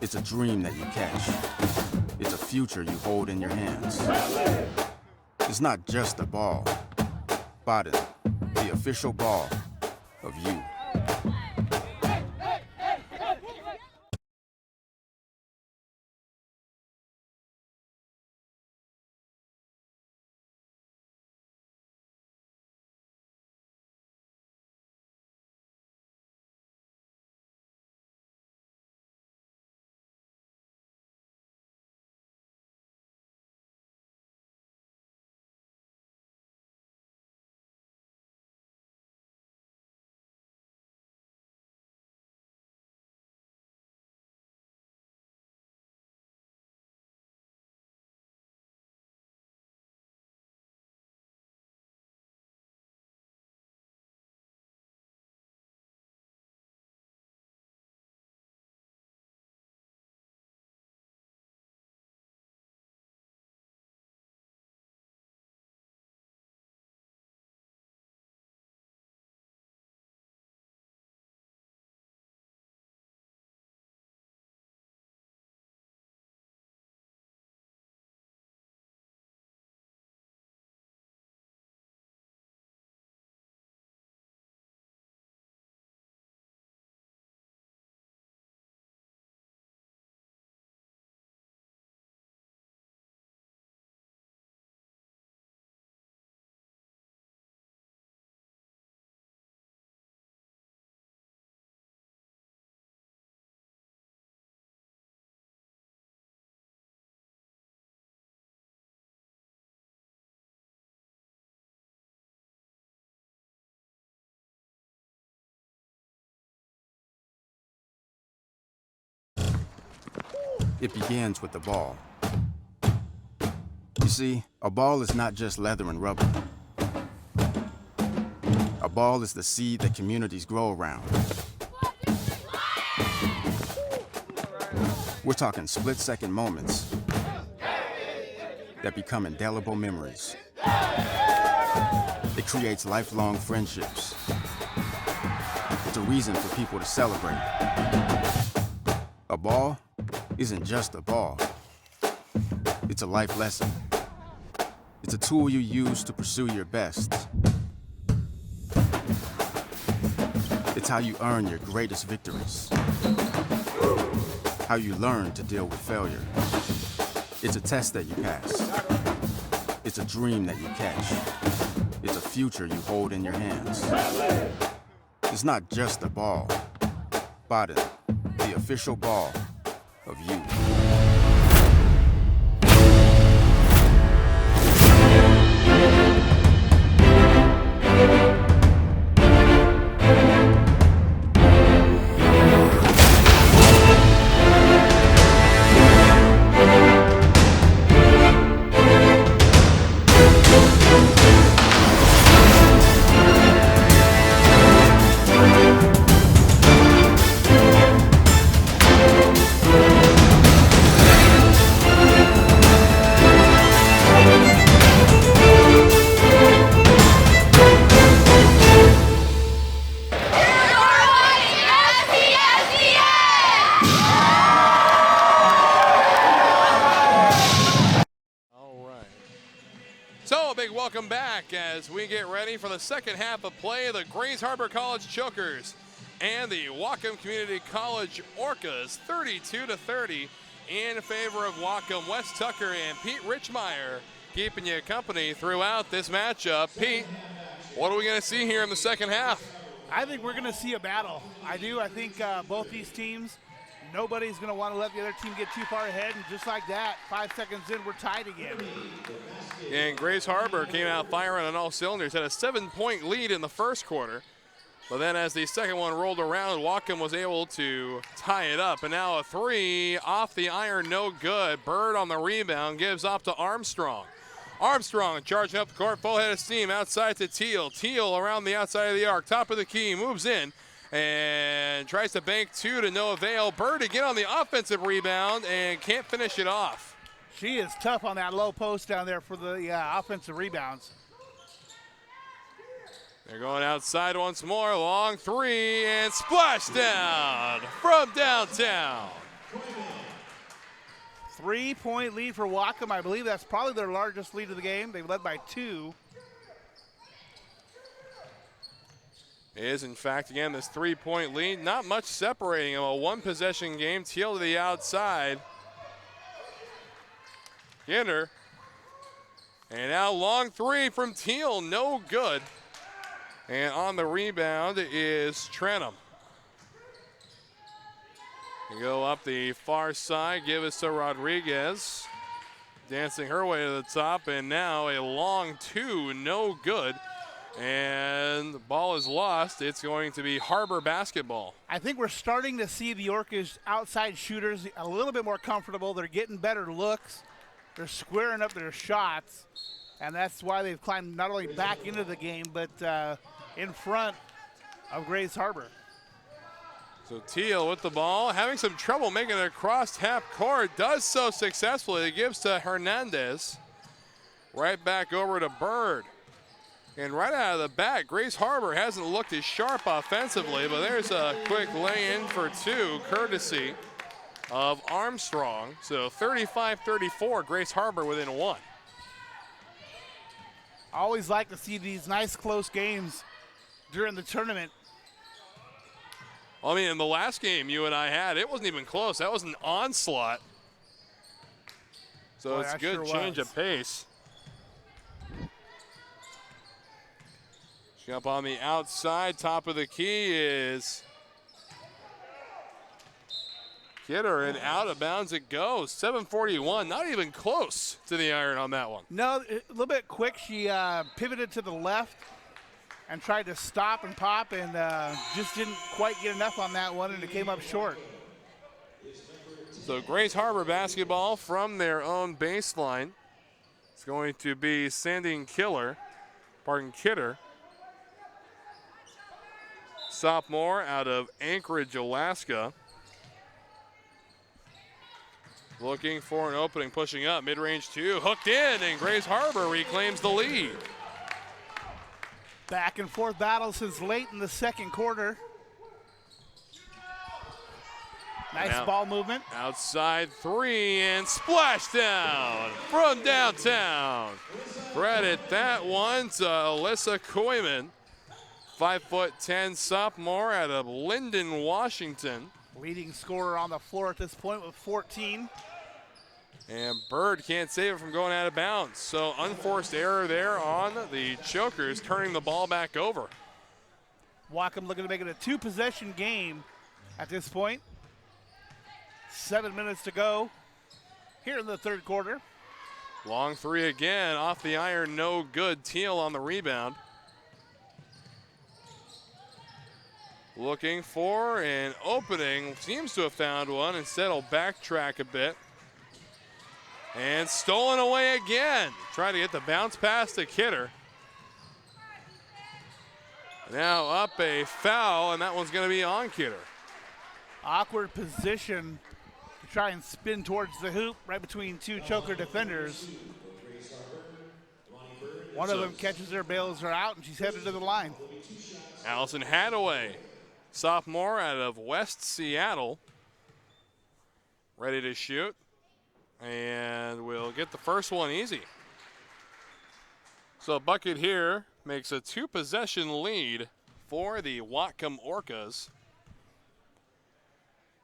It's a dream that you catch. It's a future you hold in your hands. It's not just a ball. Baden, the official ball of you. It begins with the ball. You see, a ball is not just leather and rubber. A ball is the seed that communities grow around. We're talking split-second moments that become indelible memories. It creates lifelong friendships. It's a reason for people to celebrate. A ball isn't just a ball. It's a life lesson. It's a tool you use to pursue your best. It's how you earn your greatest victories. How you learn to deal with failure. It's a test that you pass. It's a dream that you catch. It's a future you hold in your hands. It's not just a ball. spotted the official ball of you. So, a big welcome back as we get ready for the second half of play of the Grays Harbor College Chokers and the Whatcom Community College Orcas, 32-30 in favor of Whatcom. Wes Tucker and Pete Richmeyer keeping you company throughout this matchup. Pete, what are we going to see here in the second half? I think we're going to see a battle. I do. I think both these teams, nobody's going to want to let the other team get too far ahead, and just like that, 5 seconds in, we're tied again. And Grays Harbor came out firing on all cylinders, had a 7-point lead in the first quarter. But then as the second one rolled around, Whatcom was able to tie it up. And now a three off the iron, no good. Bird on the rebound, gives up to Armstrong. Armstrong charging up the court, full head of steam, outside to Teal. Teal around the outside of the arc, top of the key, moves in and tries to bank two to no avail. Bird again on the offensive rebound and can't finish it off. She is tough on that low post down there for the offensive rebounds. They're going outside once more, long three, and splash down from downtown. 3-point lead for Whatcom. I believe that's probably their largest lead of the game. They've led by 2. Is, in fact, again, this 3-point lead. Not much separating them. A one-possession game. Teal to the outside. Ginter. And now long three from Teal. No good. And on the rebound is Trenum. They go up the far side. Give us to Rodriguez. Dancing her way to the top. And now a long two. No good. And the ball is lost. It's going to be Harbor basketball. I think we're starting to see the Orcas outside shooters a little bit more comfortable. They're getting better looks. They're squaring up their shots. And that's why they've climbed not only back into the game, but in front of Grays Harbor. So Teal with the ball, having some trouble making it across half court. Does so successfully. It gives to Hernandez. Right back over to Bird. And right out of the bat, Grays Harbor hasn't looked as sharp offensively, but there's a quick lay-in for two, courtesy of Armstrong. So 35-34, Grays Harbor within one. I always like to see these nice close games during the tournament. I mean, in the last game you and I had, it wasn't even close. That was an onslaught. So it's a good change of pace. Up on the outside, top of the key is Kidder, and out of bounds it goes. 7:41, not even close to the iron on that one. No, a little bit quick. She pivoted to the left and tried to stop and pop, and just didn't quite get enough on that one, and it came up short. So Grays Harbor basketball from their own baseline. It's going to be Kidder. Sophomore out of Anchorage, Alaska. Looking for an opening, pushing up, mid-range two, hooked in, and Grays Harbor reclaims the lead. Back and forth battle since late in the second quarter. Nice ball movement. Outside three and splash down from downtown. Credit that one to Alyssa Koyman. 5'10" sophomore out of Linden, Washington. Leading scorer on the floor at this point with 14. And Bird can't save it from going out of bounds. So unforced error there on the Chokers, turning the ball back over. Whatcom looking to make it a 2-possession game At this point, 7 minutes to go here in the third quarter. Long three again, off the iron, no good. Teal on the rebound. Looking for an opening, seems to have found one. Instead, he'll backtrack a bit. And stolen away again. Trying to get the bounce pass to Kidder. Now up a foul, and that one's going to be on Kidder. Awkward position to try and spin towards the hoop right between two choker defenders. One of them catches her, bails her out, and she's headed to the line. Allison Hadaway, sophomore out of West Seattle, ready to shoot. And we'll get the first one easy. So a bucket here makes a 2-possession lead for the Whatcom Orcas.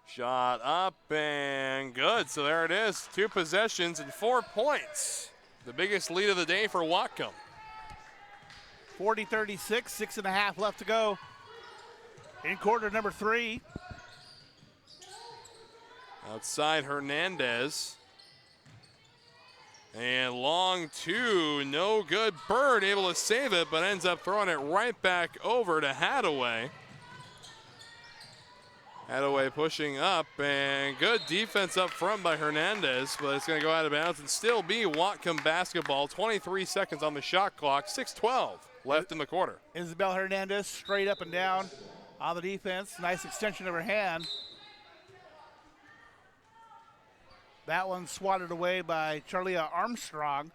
Shot up and good. So there it is. 2 possessions and 4 points. The biggest lead of the day for Whatcom. 40-36, 6.5 left to go in quarter number 3. Outside Hernandez. And long 2, no good. Bird able to save it, but ends up throwing it right back over to Hadaway. Hadaway pushing up, and good defense up front by Hernandez, but it's going to go out of bounds and still be Whatcom basketball. 23 seconds on the shot clock, 6:12 left in the quarter. Isabel Hernandez straight up and down on the defense. Nice extension of her hand. That one swatted away by Charlia Armstrong,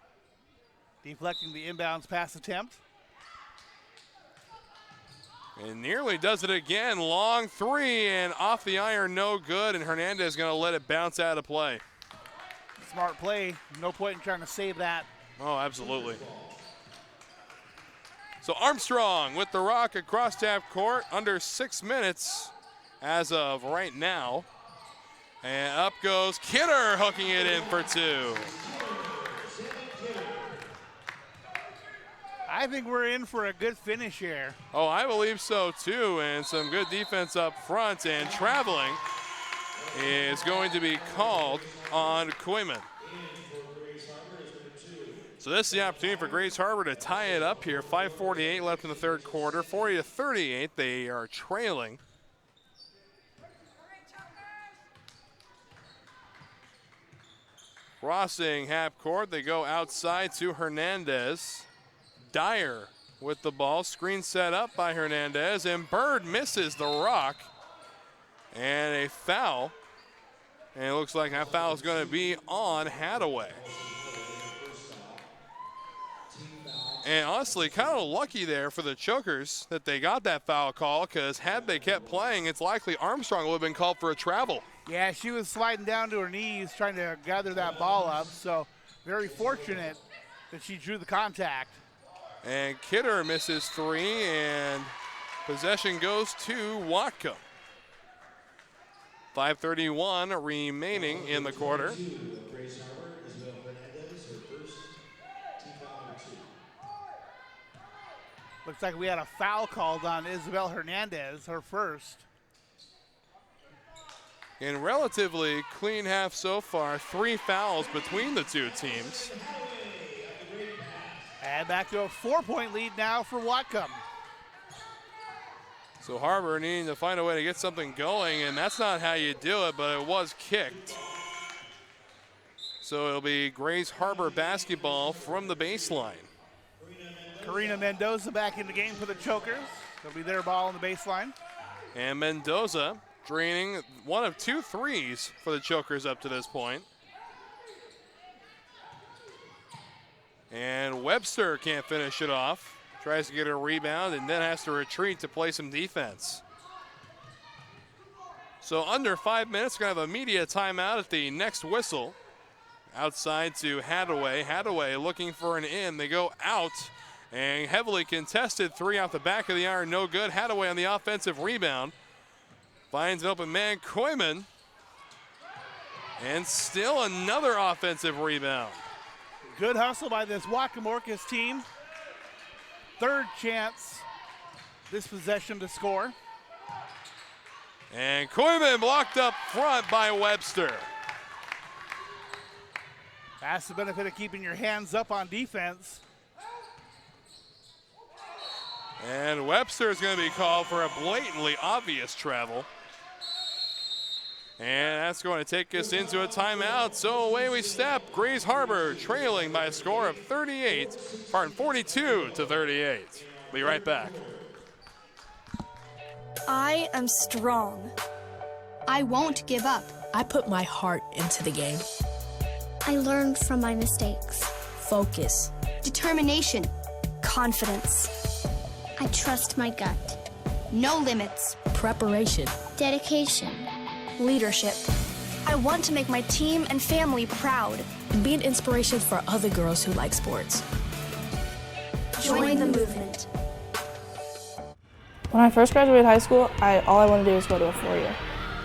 deflecting the inbounds pass attempt. And nearly does it again. Long 3 and off the iron, no good. And Hernandez is going to let it bounce out of play. Smart play. No point in trying to save that. Oh, absolutely. So Armstrong with the rock across half court, under 6 minutes as of right now. And up goes Kidder, hooking it in for 2. I think we're in for a good finish here. Oh, I believe so too, and some good defense up front, and traveling is going to be called on Koyman. So this is the opportunity for Grace Harbor to tie it up here. 5:48 left in the third quarter, 40-38, they are trailing. Crossing half court, they go outside to Hernandez. Dyer with the ball, screen set up by Hernandez, and Bird misses the rock. And a foul. And it looks like that foul is going to be on Hadaway. And honestly, kind of lucky there for the Chokers that they got that foul call, because had they kept playing, it's likely Armstrong would have been called for a travel. Yeah, she was sliding down to her knees trying to gather that ball up, so very fortunate that she drew the contact. And Kidder misses 3, and possession goes to Whatcom. 5:31 remaining in the quarter. Looks like we had a foul called on Isabel Hernandez, her first. In relatively clean half so far, 3 fouls between the two teams. And back to a 4-point lead now for Whatcom. So Harbor needing to find a way to get something going, and that's not how you do it, but it was kicked. So it'll be Grace Harbor basketball from the baseline. Karina Mendoza back in the game for the Chokers. It'll be their ball on the baseline. And Mendoza draining one of 2 threes for the Chokers up to this point. And Webster can't finish it off. Tries to get a rebound and then has to retreat to play some defense. So under 5 minutes, going to have a media timeout at the next whistle. Outside to Hadaway. Hadaway looking for an in. They go out, and heavily contested 3 off the back of the iron, no good. Hadaway on the offensive rebound. Finds an open man, Koyman. And still another offensive rebound. Good hustle by this Whatcom Orcas team. Third chance this possession to score. And Koyman blocked up front by Webster. That's the benefit of keeping your hands up on defense. And Webster is going to be called for a blatantly obvious travel. And that's going to take us into a timeout. So away we step. Grays Harbor trailing by a score of 42 to 38. Be right back. I am strong. I won't give up. I put my heart into the game. I learned from my mistakes. Focus. Determination. Confidence. I trust my gut. No limits. Preparation. Dedication. Leadership. I want to make my team and family proud. And be an inspiration for other girls who like sports. Join the movement. When I first graduated high school, all I wanted to do was go to a four-year,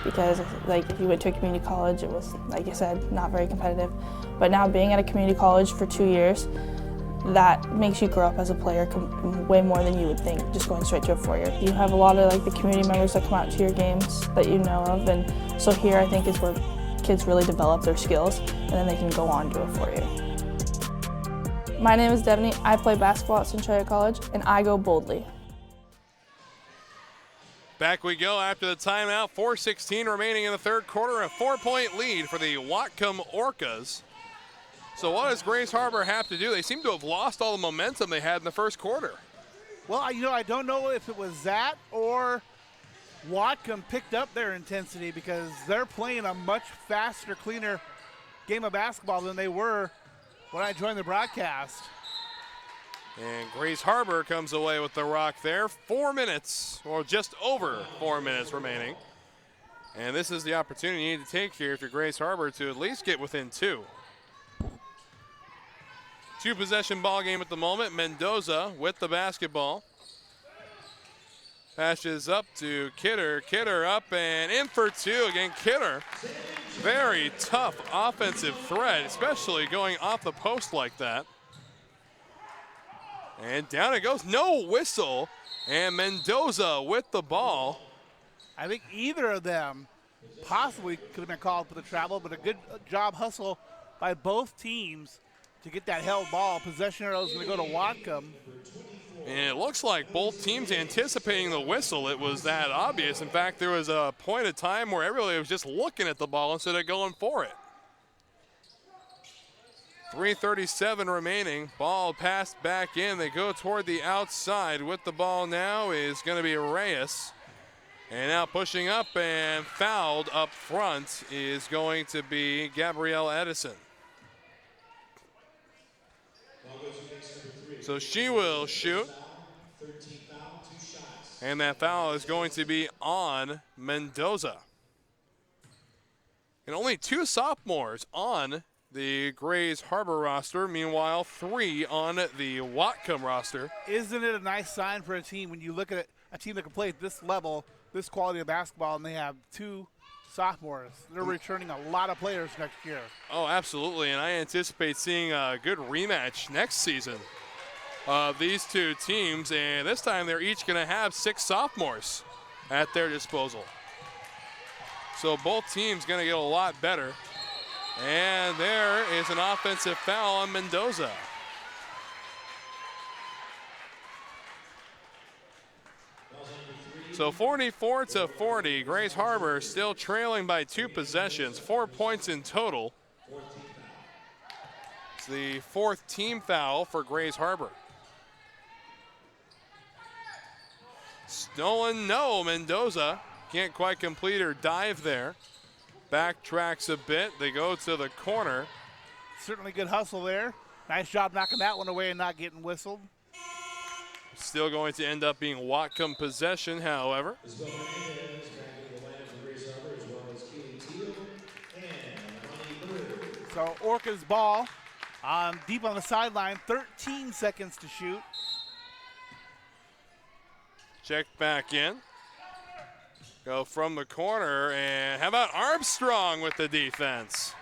because like if you went to a community college, it was, like I said, not very competitive. But now being at a community college for 2 years, that makes you grow up as a player way more than you would think, just going straight to a four-year. You have a lot of like the community members that come out to your games that you know of, and so here I think is where kids really develop their skills, and then they can go on to a four-year. My name is Devaney. I play basketball at Centralia College, and I go boldly. Back we go after the timeout. 4:16 remaining in the third quarter. A 4-point lead for the Whatcom Orcas. So what does Grays Harbor have to do? They seem to have lost all the momentum they had in the first quarter. Well, I don't know if it was that or Whatcom picked up their intensity, because they're playing a much faster, cleaner game of basketball than they were when I joined the broadcast. And Grays Harbor comes away with the rock there. 4 minutes, or just over 4 minutes remaining. And this is the opportunity you need to take here if you're Grays Harbor to at least get within two. Two-possession ball game at the moment. Mendoza with the basketball. Passes up to Kidder. Kidder up and in for two. Again, Kidder, very tough offensive threat, especially going off the post like that. And down it goes. No whistle. And Mendoza with the ball. I think either of them possibly could have been called for the travel, but a good job hustle by both teams to get that held ball. Possession arrow is going to go to Whatcom. And it looks like both teams anticipating the whistle. It was that obvious. In fact, there was a point of time where everybody was just looking at the ball instead of going for it. 3:37 remaining. Ball passed back in. They go toward the outside. With the ball now is going to be Reyes. And now pushing up and fouled up front is going to be Gabrielle Edison. So she will shoot. And that foul is going to be on Mendoza. And only two sophomores on the Grays Harbor roster. Meanwhile, 3 on the Whatcom roster. Isn't it a nice sign for a team when you look at a team that can play at this level, this quality of basketball, and they have 2 sophomores? They're returning a lot of players next year. Oh, absolutely, and I anticipate seeing a good rematch next season of these two teams, and this time they're each going to have 6 sophomores at their disposal. So both teams going to get a lot better. And there is an offensive foul on Mendoza. So 44-40, Grays Harbor still trailing by 2 possessions, 4 points in total. It's the 4th team foul for Grays Harbor. Stolen, no, Mendoza can't quite complete her dive there. Backtracks a bit, they go to the corner. Certainly good hustle there. Nice job knocking that one away and not getting whistled. Still going to end up being Whatcom possession, however. So Orca's ball deep on the sideline, 13 seconds to shoot. Check back in. Go from the corner, and how about Armstrong with the defense?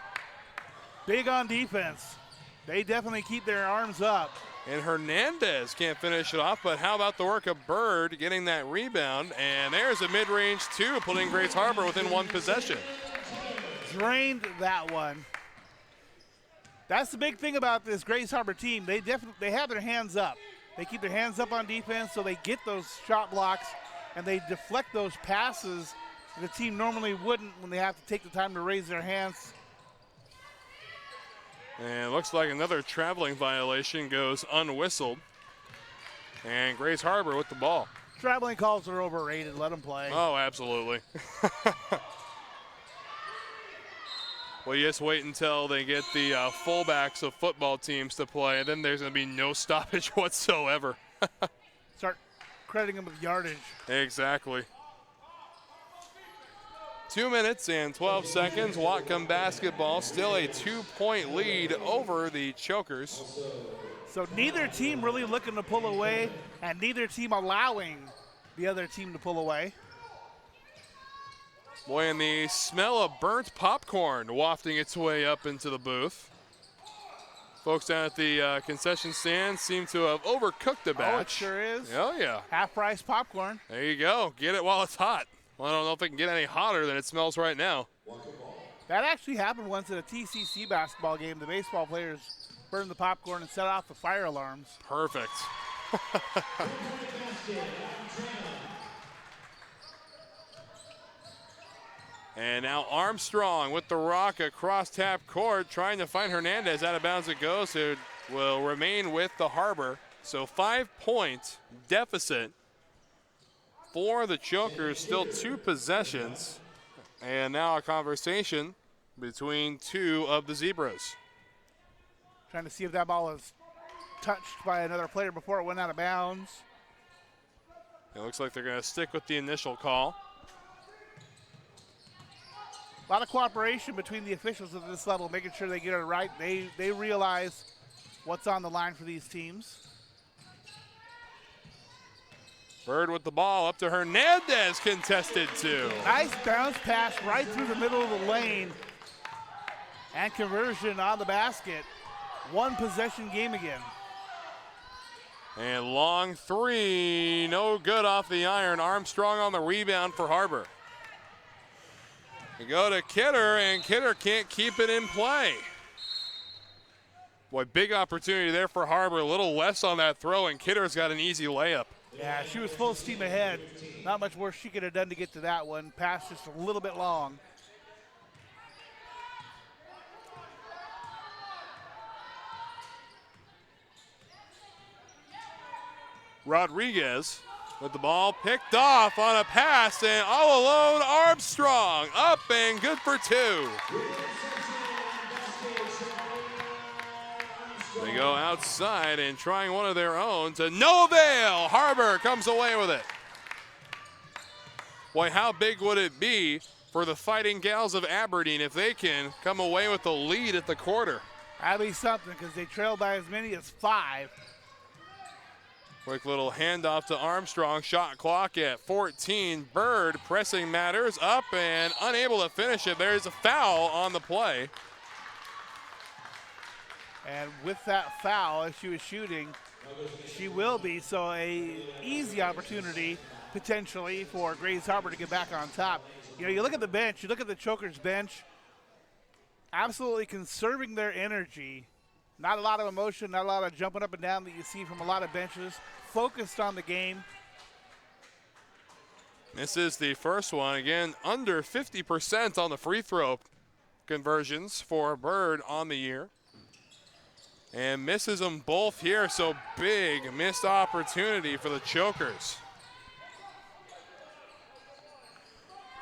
Big on defense. They definitely keep their arms up. And Hernandez can't finish it off, but how about the work of Bird getting that rebound? And there's a mid-range two, putting Grace Harbor within one possession. Drained that one. That's the big thing about this Grace Harbor team. They have their hands up. They keep their hands up on defense, so they get those shot blocks, and they deflect those passes the team normally wouldn't when they have to take the time to raise their hands. And it looks like another traveling violation goes unwhistled. And Grace Harbor with the ball. Traveling calls are overrated. Let them play. Oh, absolutely. Well, you just wait until they get the fullbacks of football teams to play, and then there's going to be no stoppage whatsoever. Start crediting them with yardage. Exactly. 2 minutes and 12 seconds. Whatcom basketball, still a 2-point lead over the Chokers. So neither team really looking to pull away, and neither team allowing the other team to pull away. Boy, and the smell of burnt popcorn wafting its way up into the booth. Folks down at the concession stand seem to have overcooked the batch. Oh, it sure is. Oh, yeah. Half-price popcorn. There you go. Get it while it's hot. Well, I don't know if it can get any hotter than it smells right now. That actually happened once at a TCC basketball game. The baseball players burned the popcorn and set off the fire alarms. Perfect. And now Armstrong with the rock across half court, trying to find Hernandez. Out of bounds it goes. It will remain with the Harbor. So 5-point deficit for the Chokers, still 2 possessions. And now a conversation between 2 of the Zebras. Trying to see if that ball is touched by another player before it went out of bounds. It looks like they're going to stick with the initial call. A lot of cooperation between the officials at this level, making sure they get it right. They realize what's on the line for these teams. Bird with the ball up to Hernandez, contested 2. Nice bounce pass right through the middle of the lane. And conversion on the basket. 1 possession game again. And long 3, no good off the iron. Armstrong on the rebound for Harbor. We go to Kidder, and Kidder can't keep it in play. Boy, big opportunity there for Harbor. A little less on that throw, and Kidder's got an easy layup. Yeah, she was full steam ahead. Not much worse she could have done to get to that one. Pass just a little bit long. Rodriguez with the ball picked off on a pass, and all alone Armstrong up and good for 2. They go outside and trying one of their own to no avail. Harbor comes away with it. Boy, how big would it be for the Fighting Gals of Aberdeen if they can come away with the lead at the quarter? That'd be something because they trailed by as many as 5. Quick little handoff to Armstrong. Shot clock at 14. Bird pressing matters up and unable to finish it. There's a foul on the play. And with that foul, as she was shooting, she will be. So a easy opportunity potentially for Grace Harbor to get back on top. You know, you look at the bench, you look at the Chokers bench, absolutely conserving their energy. Not a lot of emotion, not a lot of jumping up and down that you see from a lot of benches. Focused on the game. This is the first one. Again, under 50% on the free throw conversions for Bird on the year. And misses them both here, so big missed opportunity for the Chokers.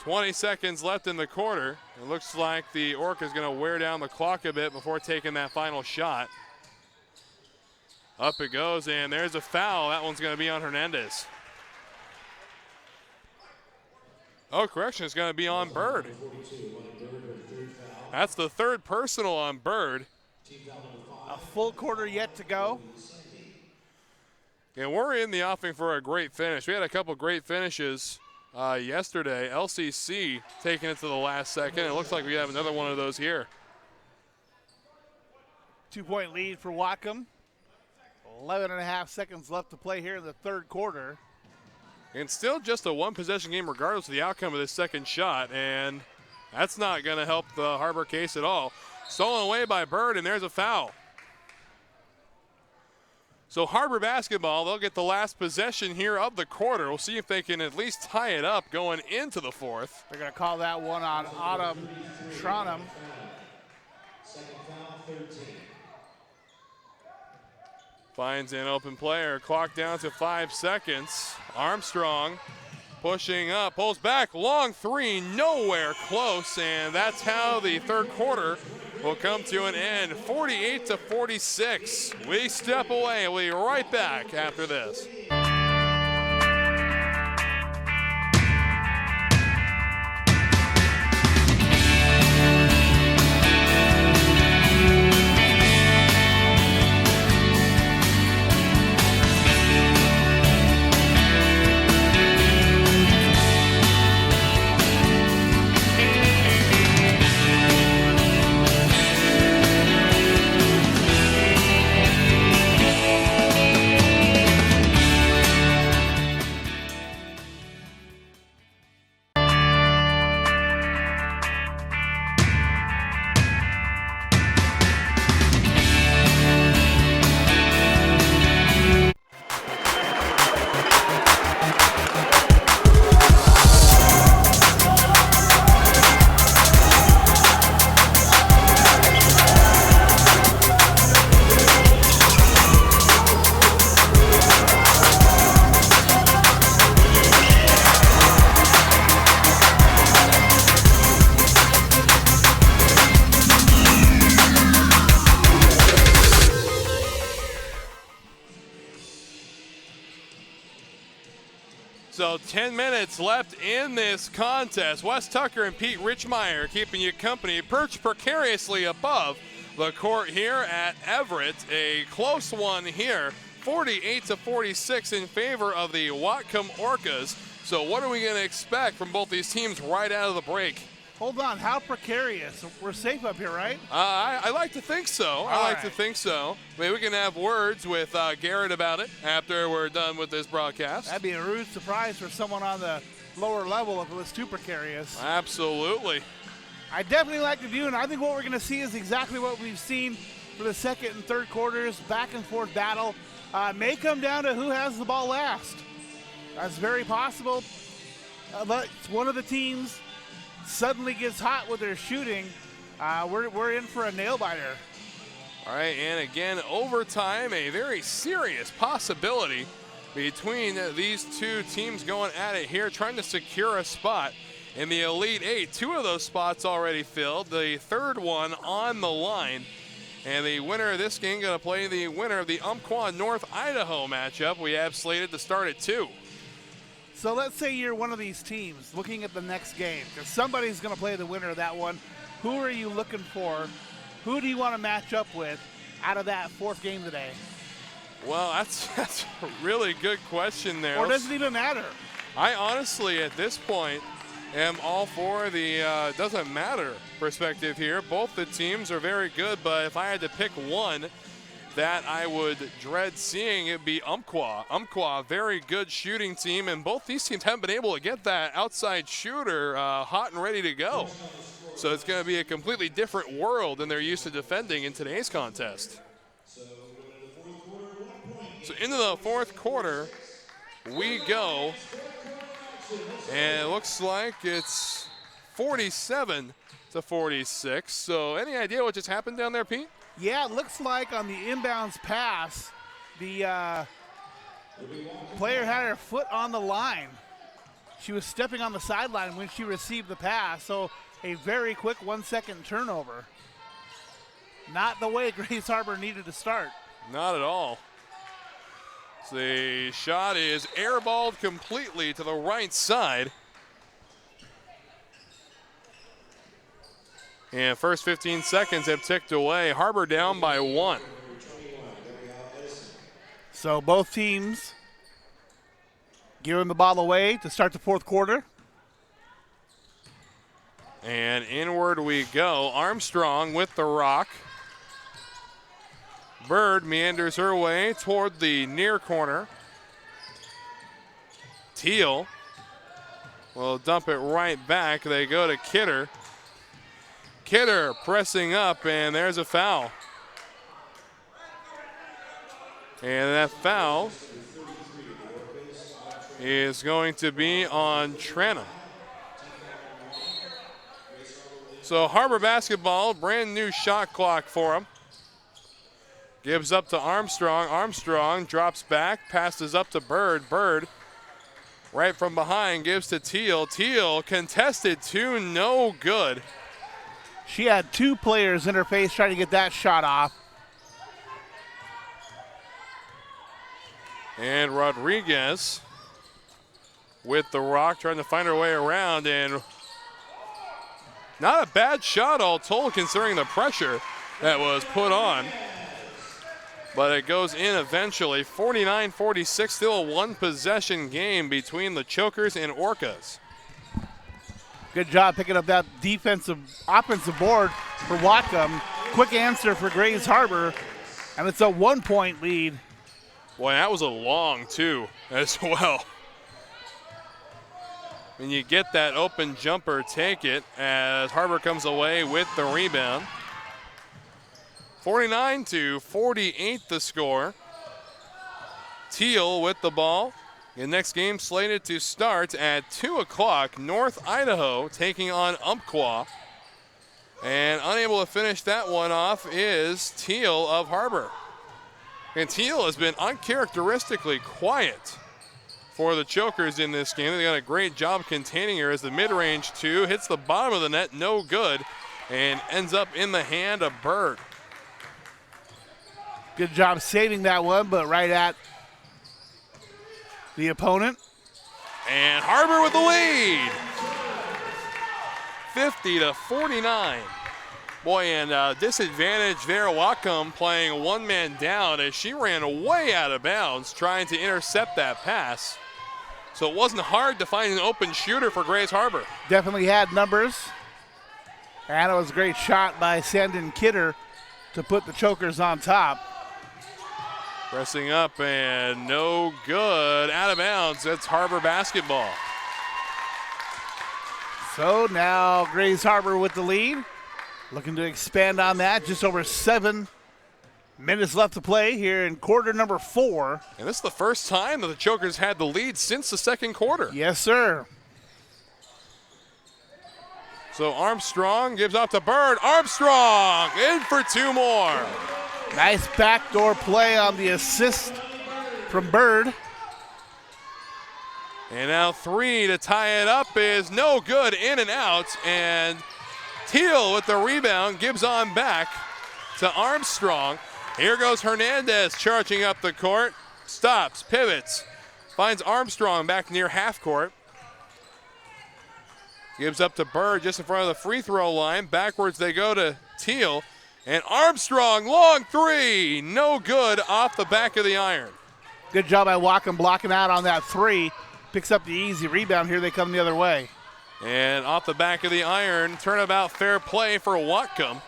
20 seconds left in the quarter. It looks like the Orca is going to wear down the clock a bit before taking that final shot. Up it goes, and there's a foul. That one's going to be on Hernandez. Oh, correction, it's going to be on Bird. That's the 3rd personal on Bird. A full quarter yet to go. And we're in the offing for a great finish. We had a couple great finishes yesterday. LCC taking it to the last second. It looks like we have another one of those here. 2-point lead for Whatcom. 11.5 seconds left to play here in the third quarter. And still just a one-possession game regardless of the outcome of this second shot, and that's not going to help the Harbor case at all. Stolen away by Bird, and there's a foul. So Harbor basketball, they'll get the last possession here of the quarter. We'll see if they can at least tie it up going into the fourth. They're going to call that one on Autumn Tronum. Second foul, 13. Finds an open player, clock down to 5 seconds. Armstrong pushing up, pulls back, long three, nowhere close, and that's how the third quarter will come to an end, 48-46. We step away, we'll be right back after this. So 10 minutes left in this contest. Wes Tucker and Pete Richmeyer keeping you company, perched precariously above the court here at Everett. A close one here, 48-46 in favor of the Whatcom Orcas. So what are we going to expect from both these teams right out of the break? Hold on, how precarious? We're safe up here, right? I like to think so. I like to think so. Maybe we can have words with Garrett about it after we're done with this broadcast. That'd be a rude surprise for someone on the lower level if it was too precarious. Absolutely. I definitely like the view, and I think what we're going to see is exactly what we've seen for the second and third quarters, back and forth battle. May come down to who has the ball last. That's very possible. But it's one of the teams suddenly gets hot with their shooting. We're in for a nail-biter. All right, and again, overtime, a very serious possibility between these two teams going at it here, trying to secure a spot in the Elite Eight. Two of those spots already filled, the third one on the line. And the winner of this game going to play the winner of the Umpqua North Idaho matchup. We have slated to start at 2. So let's say you're one of these teams looking at the next game, because somebody's going to play the winner of that one. Who are you looking for? Who do you want to match up with out of that fourth game today? Well, that's a really good question there. Or does it even matter? I honestly, at this point, am all for the doesn't matter perspective here. Both the teams are very good, but if I had to pick one that I would dread seeing, it'd be Umpqua. Umpqua, very good shooting team, and both these teams haven't been able to get that outside shooter hot and ready to go. So it's going to be a completely different world than they're used to defending in today's contest. So into the fourth quarter we go, and it looks like it's 47-46. So any idea what just happened down there, Pete? Yeah, it looks like on the inbounds pass, the player had her foot on the line. She was stepping on the sideline when she received the pass, so a very quick 1-second turnover. Not the way Grace Harbor needed to start. Not at all. So the shot is airballed completely to the right side. And first 15 seconds have ticked away. Harbor down by 1. So both teams giving the ball away to start the fourth quarter. And inward we go. Armstrong with the rock. Bird meanders her way toward the near corner. Teal will dump it right back. They go to Kidder. Kidder pressing up, and there's a foul. And that foul is going to be on Tranum. So Harbor basketball, brand new shot clock for them. Gives up to Armstrong. Armstrong drops back, passes up to Bird. Bird right from behind gives to Teal. Teal contested two, no good. She had two players in her face trying to get that shot off. And Rodriguez with the rock, trying to find her way around, and not a bad shot all told considering the pressure that was put on. But it goes in eventually. 49-46, still a one-possession game between the Chokers and Orcas. Good job picking up that offensive board for Whatcom. Quick answer for Grays Harbor, and it's a 1-point lead. Boy, that was a long two as well. When you get that open jumper, take it as Harbor comes away with the rebound. 49-48 the score. Teal with the ball. The next game slated to start at 2 o'clock. North Idaho taking on Umpqua. And unable to finish that one off is Teal of Harbor. And Teal has been uncharacteristically quiet for the Chokers in this game. They got a great job containing her as the mid-range two hits the bottom of the net, no good, and ends up in the hand of Bird. Good job saving that one, but right at the opponent. And Harbor with the lead. 50-49. Boy, and disadvantage there. Whatcom playing one man down as she ran way out of bounds trying to intercept that pass. So it wasn't hard to find an open shooter for Grays Harbor. Definitely had numbers. And it was a great shot by Sandon Kidder to put the Chokers on top. Pressing up and no good. Out of bounds. That's Harbor basketball. So now Grays Harbor with the lead. Looking to expand on that. Just over 7 minutes left to play here in quarter number 4. And this is the first time that the Chokers had the lead since the second quarter. Yes, sir. So Armstrong gives out to Bird. Armstrong in for 2 more. Nice backdoor play on the assist from Bird. And now 3 to tie it up is no good, in and out. And Teal with the rebound gives on back to Armstrong. Here goes Hernandez charging up the court. Stops, pivots, finds Armstrong back near half court. Gives up to Bird just in front of the free throw line. Backwards they go to Teal. And Armstrong, long 3, no good, off the back of the iron. Good job by Whatcom blocking out on that 3. Picks up the easy rebound. Here they come the other way. And off the back of the iron, turnabout fair play for Whatcom.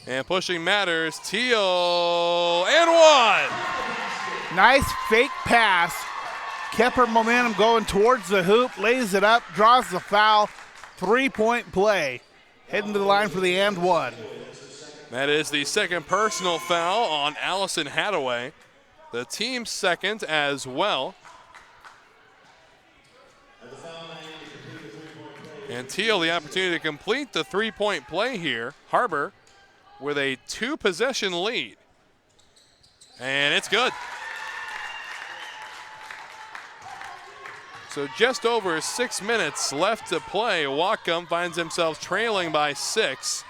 And pushing matters, Teal, and 1. Nice fake pass. Kept her momentum going towards the hoop, lays it up, draws the foul. 3-point play. Heading to the line for the and 1. That is the second personal foul on Allison Hadaway. The team's second as well. And Teal the opportunity to complete the 3-point play here. Harbor with a 2-possession lead. And it's good. So just over 6 minutes left to play. Whatcom finds themselves trailing by 6.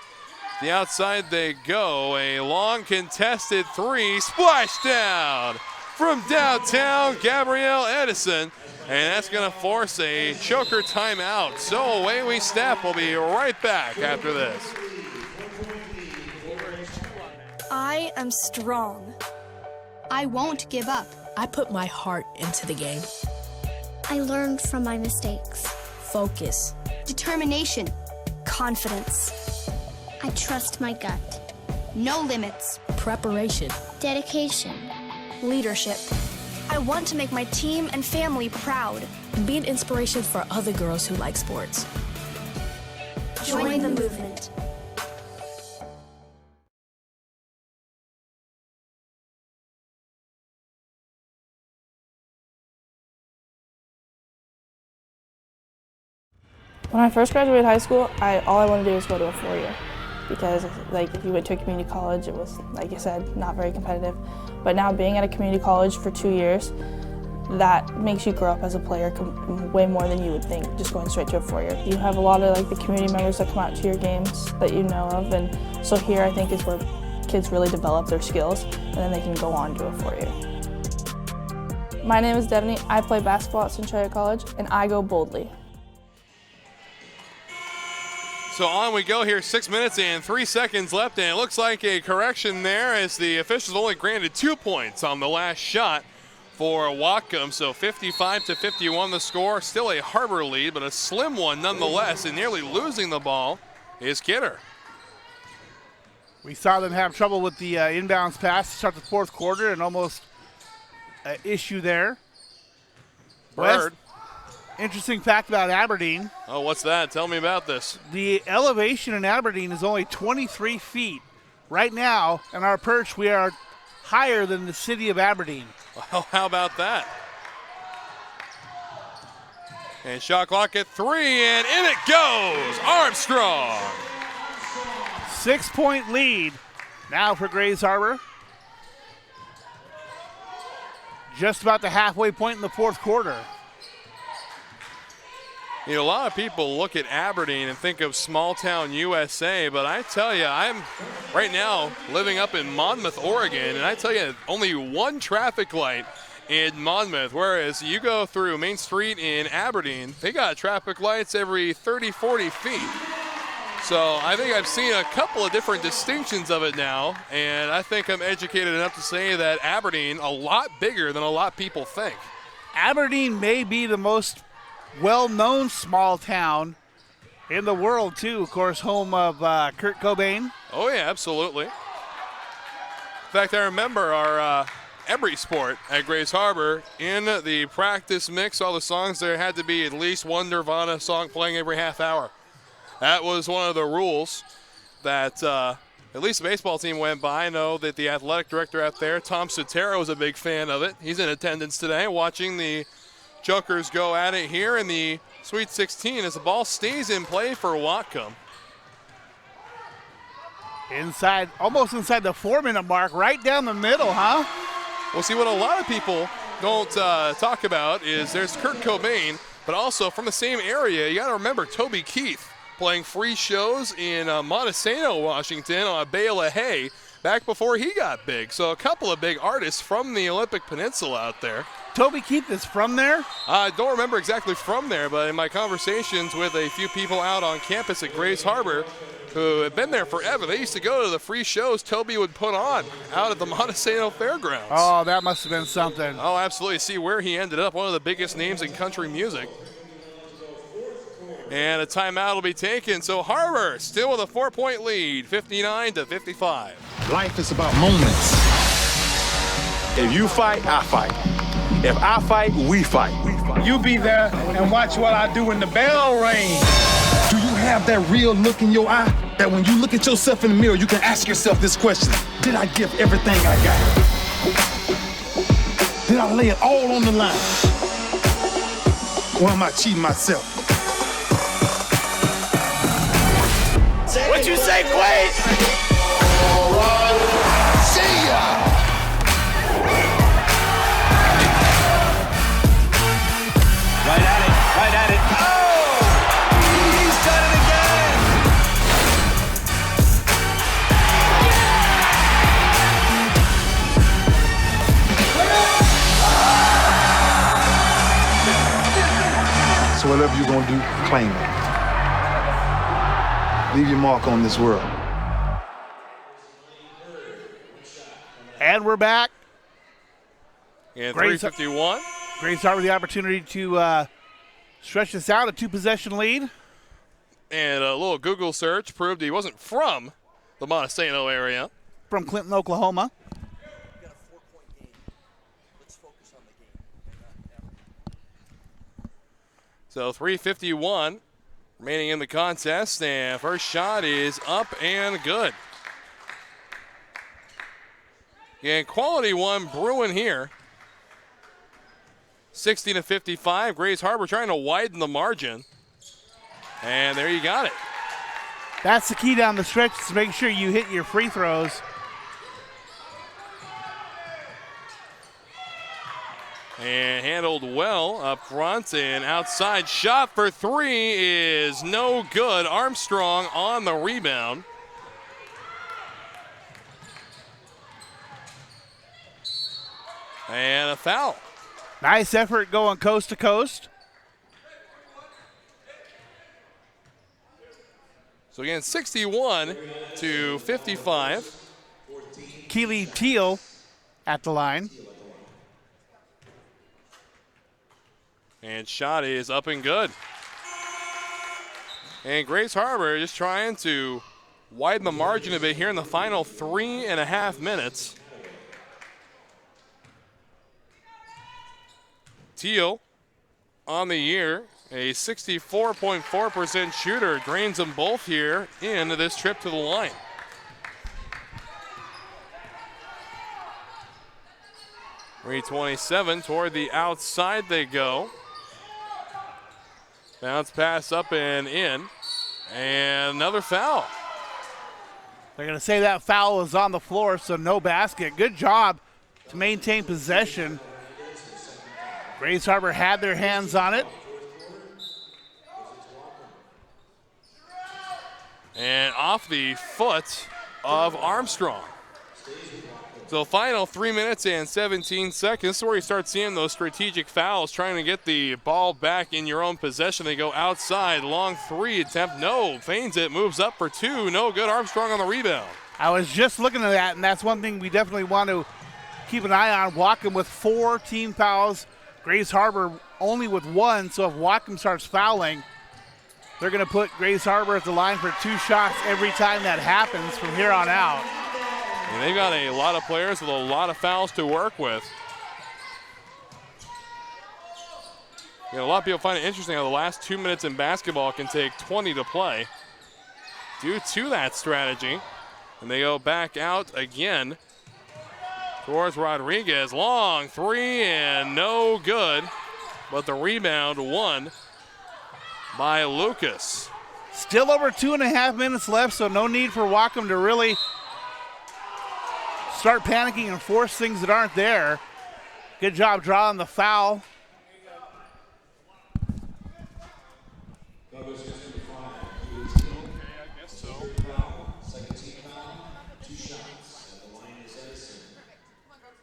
The outside they go. A long contested 3. Splashdown from downtown, Gabrielle Edison. And that's going to force a Choker timeout. So away we step. We'll be right back after this. I am strong. I won't give up. I put my heart into the game. I learned from my mistakes. Focus. Determination. Confidence. I trust my gut. No limits. Preparation. Dedication. Leadership. I want to make my team and family proud. And be an inspiration for other girls who like sports. Join the movement. When I first graduated high school, all I wanted to do was go to a 4-year because if you went to a community college, it was, like I said, not very competitive. But now being at a community college for 2 years, that makes you grow up as a player way more than you would think just going straight to a 4-year. You have a lot of the community members that come out to your games that you know of, and so here I think is where kids really develop their skills and then they can go on to a 4-year. My name is Devaney. I play basketball at Centralia College and I go boldly. So on we go here, 6 minutes and 3 seconds left, and it looks like a correction there as the officials only granted 2 points on the last shot for Whatcom. So 55-51 the score, still a Harbor lead, but a slim one nonetheless, and nearly losing the ball is Kidder. We saw them have trouble with the inbounds pass to start the fourth quarter and almost an issue there. Bird. West, interesting fact about Aberdeen. Oh, what's that? Tell me about this. The elevation in Aberdeen is only 23 feet. Right now, in our perch, we are higher than the city of Aberdeen. Well, how about that? And shot clock at 3, and in it goes, Armstrong. 6-point lead now for Grays Harbor. Just about the halfway point in the fourth quarter. You know, a lot of people look at Aberdeen and think of small town USA, but I tell you, I'm right now living up in Monmouth, Oregon, and I tell you, only one traffic light in Monmouth, whereas you go through Main Street in Aberdeen, they got traffic lights every 30, 40 feet. So I think I've seen a couple of different distinctions of it now, and I think I'm educated enough to say that Aberdeen, a lot bigger than a lot of people think. Aberdeen may be the most well-known small town in the world, too. Of course, home of Kurt Cobain. Oh, yeah, absolutely. In fact, I remember our Embry Sport at Grays Harbor in the practice mix. All the songs there had to be at least one Nirvana song playing every half hour. That was one of the rules that at least the baseball team went by. I know that the athletic director out there, Tom Sotero, was a big fan of it. He's in attendance today watching the Jokers go at it here in the Sweet 16 as the ball stays in play for Whatcom. Inside, almost inside the 4-minute mark, right down the middle, huh? Well, see, what a lot of people don't talk about is there's Kurt Cobain, but also from the same area, you got to remember Toby Keith playing free shows in Montesano, Washington on a bale of hay back before he got big. So a couple of big artists from the Olympic Peninsula out there. Toby Keith is from there? I don't remember exactly from there, but in my conversations with a few people out on campus at Grays Harbor who have been there forever, they used to go to the free shows Toby would put on out at the Montesano Fairgrounds. Oh, that must have been something. Oh, absolutely. See where he ended up, one of the biggest names in country music. And a timeout will be taken, so Harbor still with a 4-point lead, 59-55. Life is about moments. If you fight, I fight. If I fight, we fight. You be there and watch what I do when the bell rings. Do you have that real look in your eye that when you look at yourself in the mirror, you can ask yourself this question: did I give everything I got? Did I lay it all on the line? Or am I cheating myself? What you say, Quade? See ya! Right at it. Oh! He's done it again! So whatever you're gonna do, claim it. Leave your mark on this world. And we're back. And 3:51. Grays Harbor with the opportunity to stretch this out, a 2-possession lead. And a little Google search proved he wasn't from the Montesano area. From Clinton, Oklahoma. So 3:51 remaining in the contest, and first shot is up and good. And quality one brewing here. 60-55. Grays Harbor trying to widen the margin. And there you got it. That's the key down the stretch, is to make sure you hit your free throws. And handled well up front, and outside shot for three is no good. Armstrong on the rebound. And a foul. Nice effort going coast to coast. So again, 61-55. Keely Teal at the line. And shot is up and good. And Grays Harbor just trying to widen the margin a bit here in the final 3.5 minutes. Teal on the year, a 64.4% shooter, drains them both here in this trip to the line. .327 toward the outside they go. Bounce pass up and in. And another foul. They're going to say that foul was on the floor, so no basket. Good job to maintain possession. Grays Harbor had their hands on it. And off the foot of Armstrong. So final 3 minutes and 17 seconds. This is where you start seeing those strategic fouls, trying to get the ball back in your own possession. They go outside, long three attempt, no, feigns it, moves up for two, no good. Armstrong on the rebound. I was just looking at that, and that's one thing we definitely want to keep an eye on. Whatcom with 4 team fouls, Grays Harbor only with 1, so if Whatcom starts fouling, they're going to put Grays Harbor at the line for 2 shots every time that happens from here on out. And they've got a lot of players with a lot of fouls to work with. You know, a lot of people find it interesting how the last 2 minutes in basketball can take 20 to play due to that strategy. And they go back out again towards Rodriguez. Long three and no good, but the rebound won by Lucas. Still over 2.5 minutes left, so no need for Whatcom to really start panicking and force things that aren't there. Good job drawing the foul.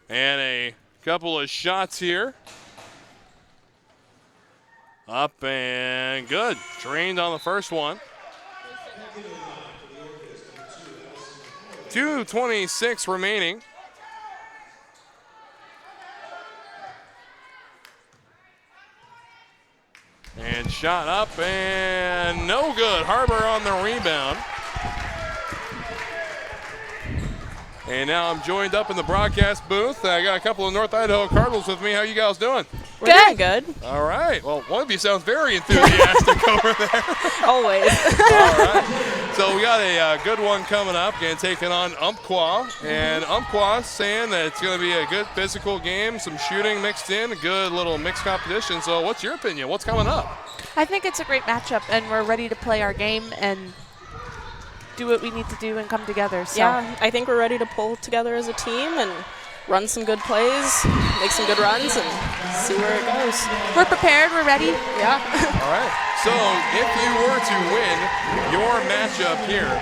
And a couple of shots here. Up and good. Drained on the first one. 2:26 remaining. And shot up and no good. Harbor on the rebound. And now I'm joined up in the broadcast booth. I got a couple of North Idaho Cardinals with me. How you guys doing? We're doing good. All right. Well, one of you sounds very enthusiastic over there. Always. All right. So we got a good one coming up, and taking on Umpqua. And Umpqua saying that it's going to be a good physical game, some shooting mixed in, a good little mixed competition. So what's your opinion? What's coming up? I think it's a great matchup, and we're ready to play our game and do what we need to do and come together. So. Yeah, I think we're ready to pull together as a team and run some good plays, make some good runs, and see where it goes. We're prepared. We're ready. Yeah. All right. So if you were to win your matchup here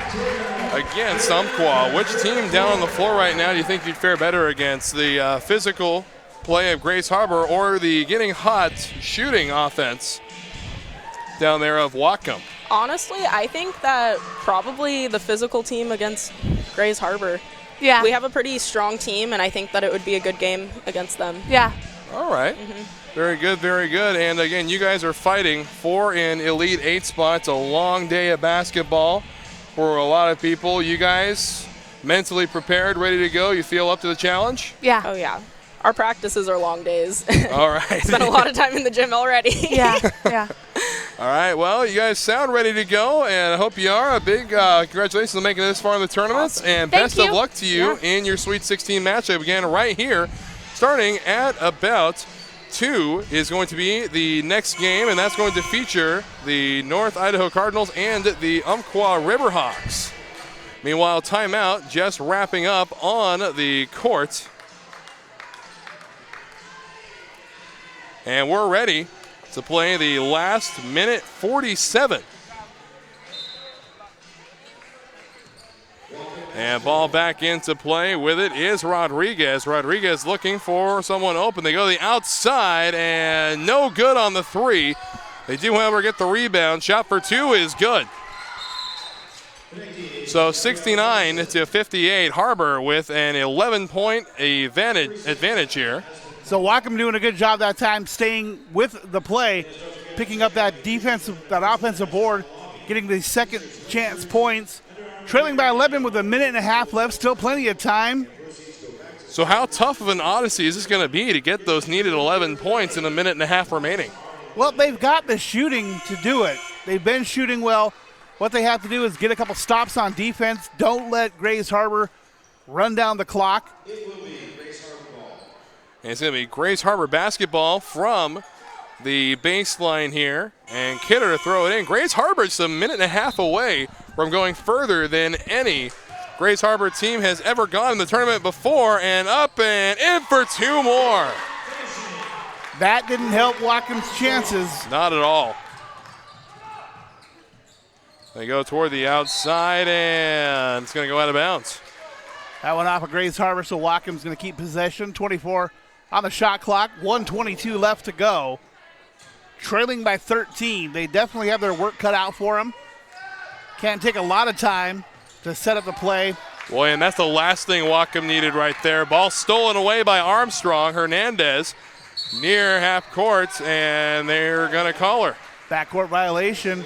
against Umpqua, which team down on the floor right now do you think you'd fare better against? The physical play of Grays Harbor or the getting hot shooting offense down there of Whatcom? Honestly, I think that probably the physical team against Grays Harbor. Yeah. We have a pretty strong team, and I think that it would be a good game against them. Yeah. All right. Very good, very good. And again, you guys are fighting for an Elite 8 spot. It's a long day of basketball for a lot of people. You guys mentally prepared, ready to go? You feel up to the challenge? Yeah. Oh, yeah. Our practices are long days. All right. Spent a lot of time in the gym already. Yeah. All right, well, you guys sound ready to go, and I hope you are. A big congratulations on making it this far in the tournament, Awesome. and Thank best you. of luck to you in your Sweet 16 matchup. Again, right here, starting at about 2 is going to be the next game, and that's going to feature the North Idaho Cardinals and the Umpqua Riverhawks. Meanwhile, timeout just wrapping up on the court. And we're ready to play the last minute 47. And ball back into play. With it is Rodriguez. Rodriguez looking for someone open. They go to the outside, and no good on the 3. They do, however, get the rebound. Shot for 2 is good. So 69 to 58. Harbor with an 11-point advantage here. So Whatcom doing a good job that time, staying with the play, picking up that offensive board, getting the second chance points. Trailing by 11 with a minute and a half left, still plenty of time. So how tough of an odyssey is this going to be to get those needed 11 points in a minute and a half remaining? Well, they've got the shooting to do it. They've been shooting well. What they have to do is get a couple stops on defense. Don't let Grays Harbor run down the clock. And it's going to be Grays Harbor basketball from the baseline here. And Kidder to throw it in. Grays Harbor's a minute and a half away from going further than any Grays Harbor team has ever gone in the tournament before. And up and in for 2 more. That didn't help Whatcom's chances. Not at all. They go toward the outside, and it's going to go out of bounds. That went off of Grays Harbor, so Whatcom's going to keep possession. 24 on the shot clock, 1:22 left to go. Trailing by 13. They definitely have their work cut out for them. Can't take a lot of time to set up the play. Boy, and that's the last thing Whatcom needed right there. Ball stolen away by Armstrong. Hernandez near half court, and they're going to call her. Backcourt violation.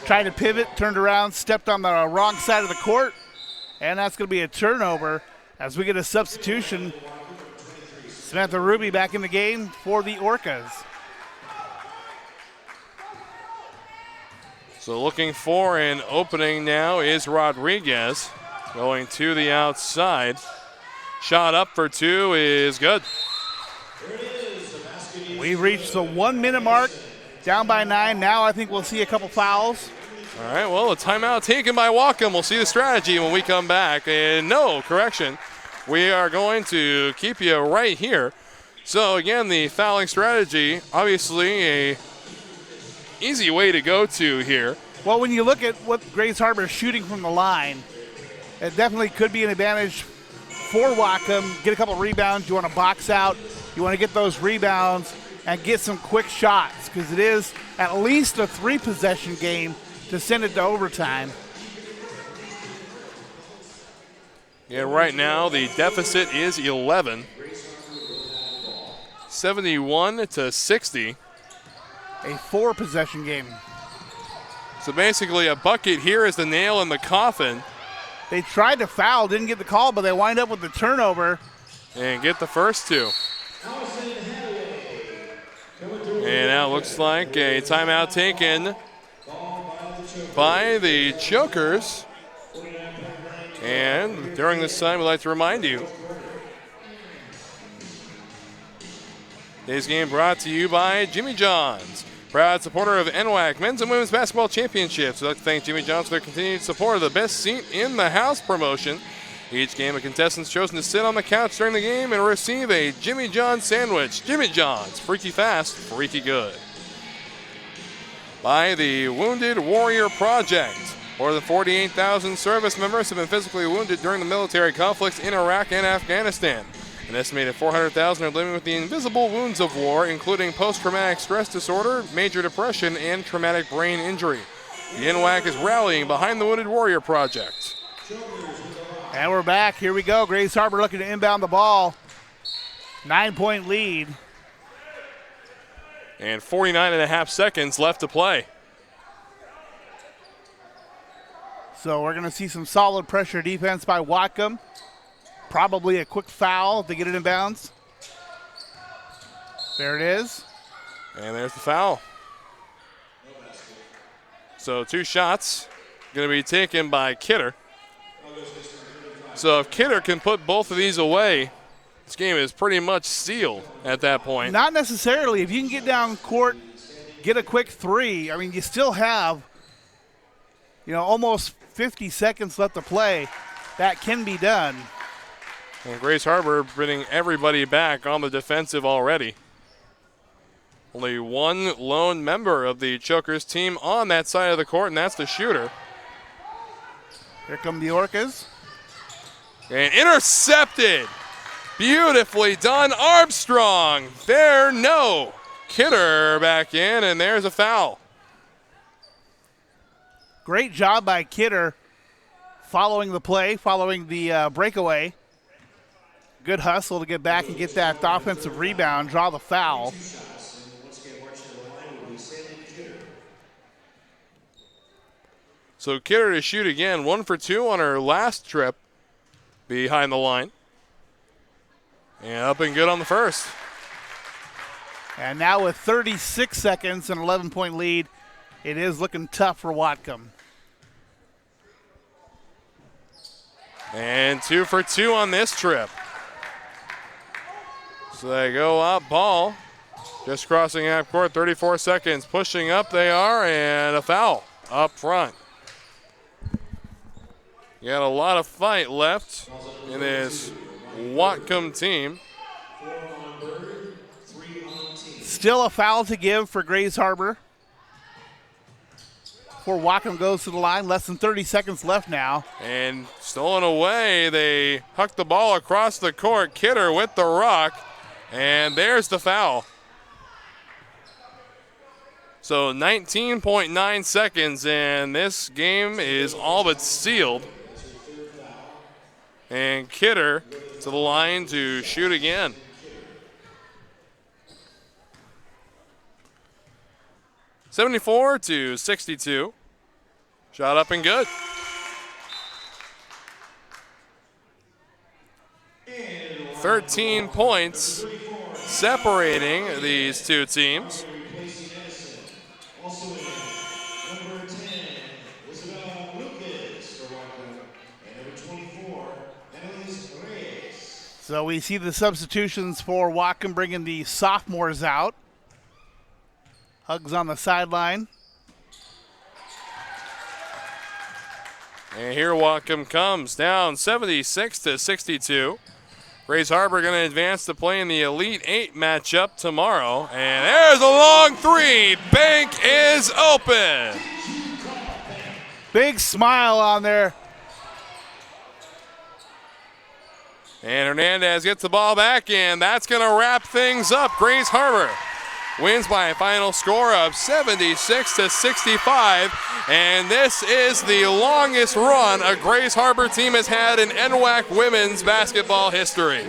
Tried to pivot, turned around, stepped on the wrong side of the court, and that's going to be a turnover as we get a substitution. Samantha Ruby back in the game for the Orcas. So looking for an opening now is Rodriguez going to the outside. Shot up for 2 is good. We've reached the 1 minute mark, down by 9. Now I think we'll see a couple fouls. All right, well, a timeout taken by Whatcom. We'll see the strategy when we come back. And no, correction, we are going to keep you right here. So again, the fouling strategy, obviously a easy way to go to here. Well, when you look at what Grays Harbor is shooting from the line, it definitely could be an advantage for Whatcom. Get a couple rebounds. You want to box out. You want to get those rebounds and get some quick shots because it is at least a 3-possession game to send it to overtime. Yeah, right now the deficit is 11. 71 to 60. A 4-possession game. So basically a bucket here is the nail in the coffin. They tried to foul, didn't get the call, but they wind up with the turnover. And get the first 2. And now it looks like a timeout taken by the Chokers. And during this time, we'd like to remind you, today's game brought to you by Jimmy John's, proud supporter of NWAC Men's and Women's Basketball Championships. We'd like to thank Jimmy John's for their continued support of the Best Seat in the House promotion. Each game, a contestant's chosen to sit on the couch during the game and receive a Jimmy John's sandwich. Jimmy John's, freaky fast, freaky good. By the Wounded Warrior Project. More than 48,000 service members have been physically wounded during the military conflicts in Iraq and Afghanistan. An estimated 400,000 are living with the invisible wounds of war, including post-traumatic stress disorder, major depression, and traumatic brain injury. The NWAC is rallying behind the Wounded Warrior Project. And we're back. Here we go. Grays Harbor looking to inbound the ball. 9-point lead. And 49.5 seconds left to play. So we're going to see some solid pressure defense by Whatcom. Probably a quick foul to get it in bounds. There it is. And there's the foul. So 2 shots going to be taken by Kidder. So if Kidder can put both of these away, this game is pretty much sealed at that point. Not necessarily. If you can get down court, get a quick 3, I mean, you still have, almost 50 seconds left to play. That can be done. And Grace Harbor bringing everybody back on the defensive already. Only one lone member of the Chokers team on that side of the court, and that's the shooter. Here come the Orcas. And intercepted. Beautifully done, Armstrong. There, no. Kidder back in, and there's a foul. Great job by Kidder following the play, following the breakaway. Good hustle to get back and get that offensive rebound, draw the foul. So Kidder to shoot again, 1 for 2 on her last trip behind the line. And up and good on the first. And now with 36 seconds and 11-point lead, it is looking tough for Whatcom. And 2 for 2 on this trip. So they go up, ball. Just crossing half court, 34 seconds. Pushing up they are, and a foul up front. You got a lot of fight left in this Whatcom team. Still a foul to give for Grays Harbor. Before Whatcom goes to the line, less than 30 seconds left now. And stolen away, they huck the ball across the court. Kidder with the rock, and there's the foul. So 19.9 seconds, and this game is all but sealed. And Kidder to the line to shoot again. (74-62). Shot up and good. (13 points separating these two teams. So we see the substitutions for Whatcom bringing the sophomores out. Hugs on the sideline. And here Whatcom comes down 76-62. Grays Harbor going to advance to play in the Elite 8 matchup tomorrow. And there's a long 3. Bank is open. Big smile on there. And Hernandez gets the ball back, and that's going to wrap things up. Grays Harbor wins by a final score of 76-65, and this is the longest run a Grays Harbor team has had in NWAC women's basketball history.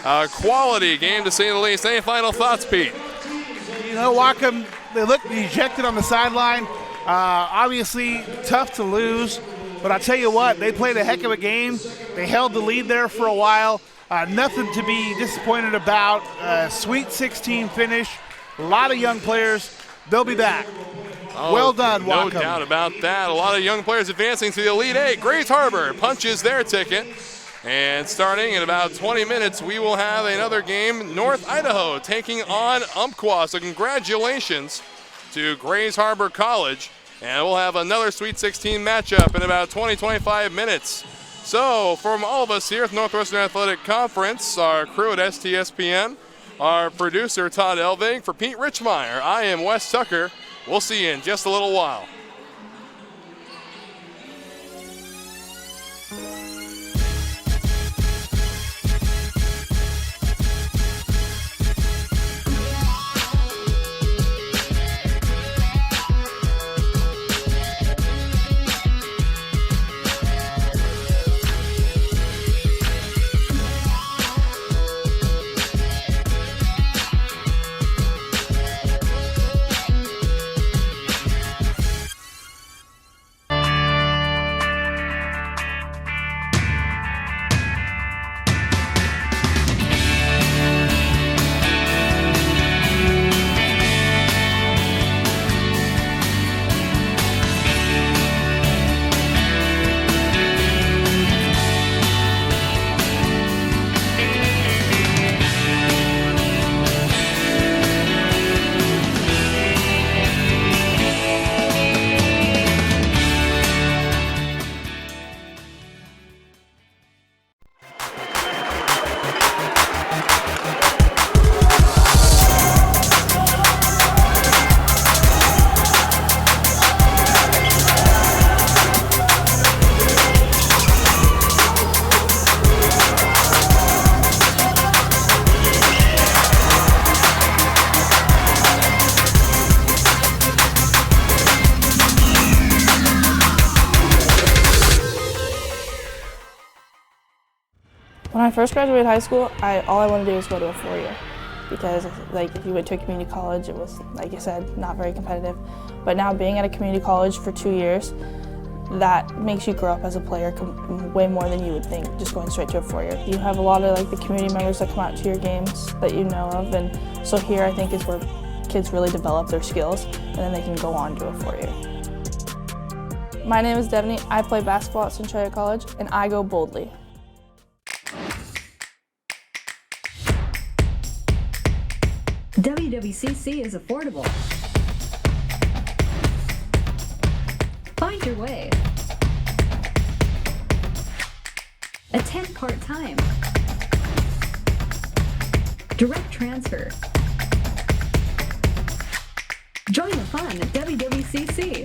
A quality game, to say the least. Any final thoughts, Pete? Whatcom, they look dejected on the sideline. Obviously, tough to lose. But I'll tell you what, they played a heck of a game. They held the lead there for a while. Nothing to be disappointed about. Sweet 16 finish. A lot of young players. They'll be back. Well done, Whatcom. No doubt about that. A lot of young players advancing to the Elite 8. Grays Harbor punches their ticket. And starting in about 20 minutes, we will have another game. North Idaho taking on Umpqua. So congratulations to Grays Harbor College. And we'll have another Sweet 16 matchup in about 20-25 minutes. So from all of us here at Northwestern Athletic Conference, our crew at STSPN, our producer Todd Elving, for Pete Richmeyer, I am Wes Tucker. We'll see you in just a little while. When I first graduated high school, all I wanted to do was go to a 4-year because like if you went to a community college, it was, like I said, not very competitive. But now being at a community college for 2 years, that makes you grow up as a player way more than you would think just going straight to a 4-year. You have a lot of like the community members that come out to your games that you know of, and so here I think is where kids really develop their skills and then they can go on to a 4-year. My name is Devaney. I play basketball at Centralia College and I go boldly. WWCC is affordable. Find your way. Attend part-time. Direct transfer. Join the fun at WWCC.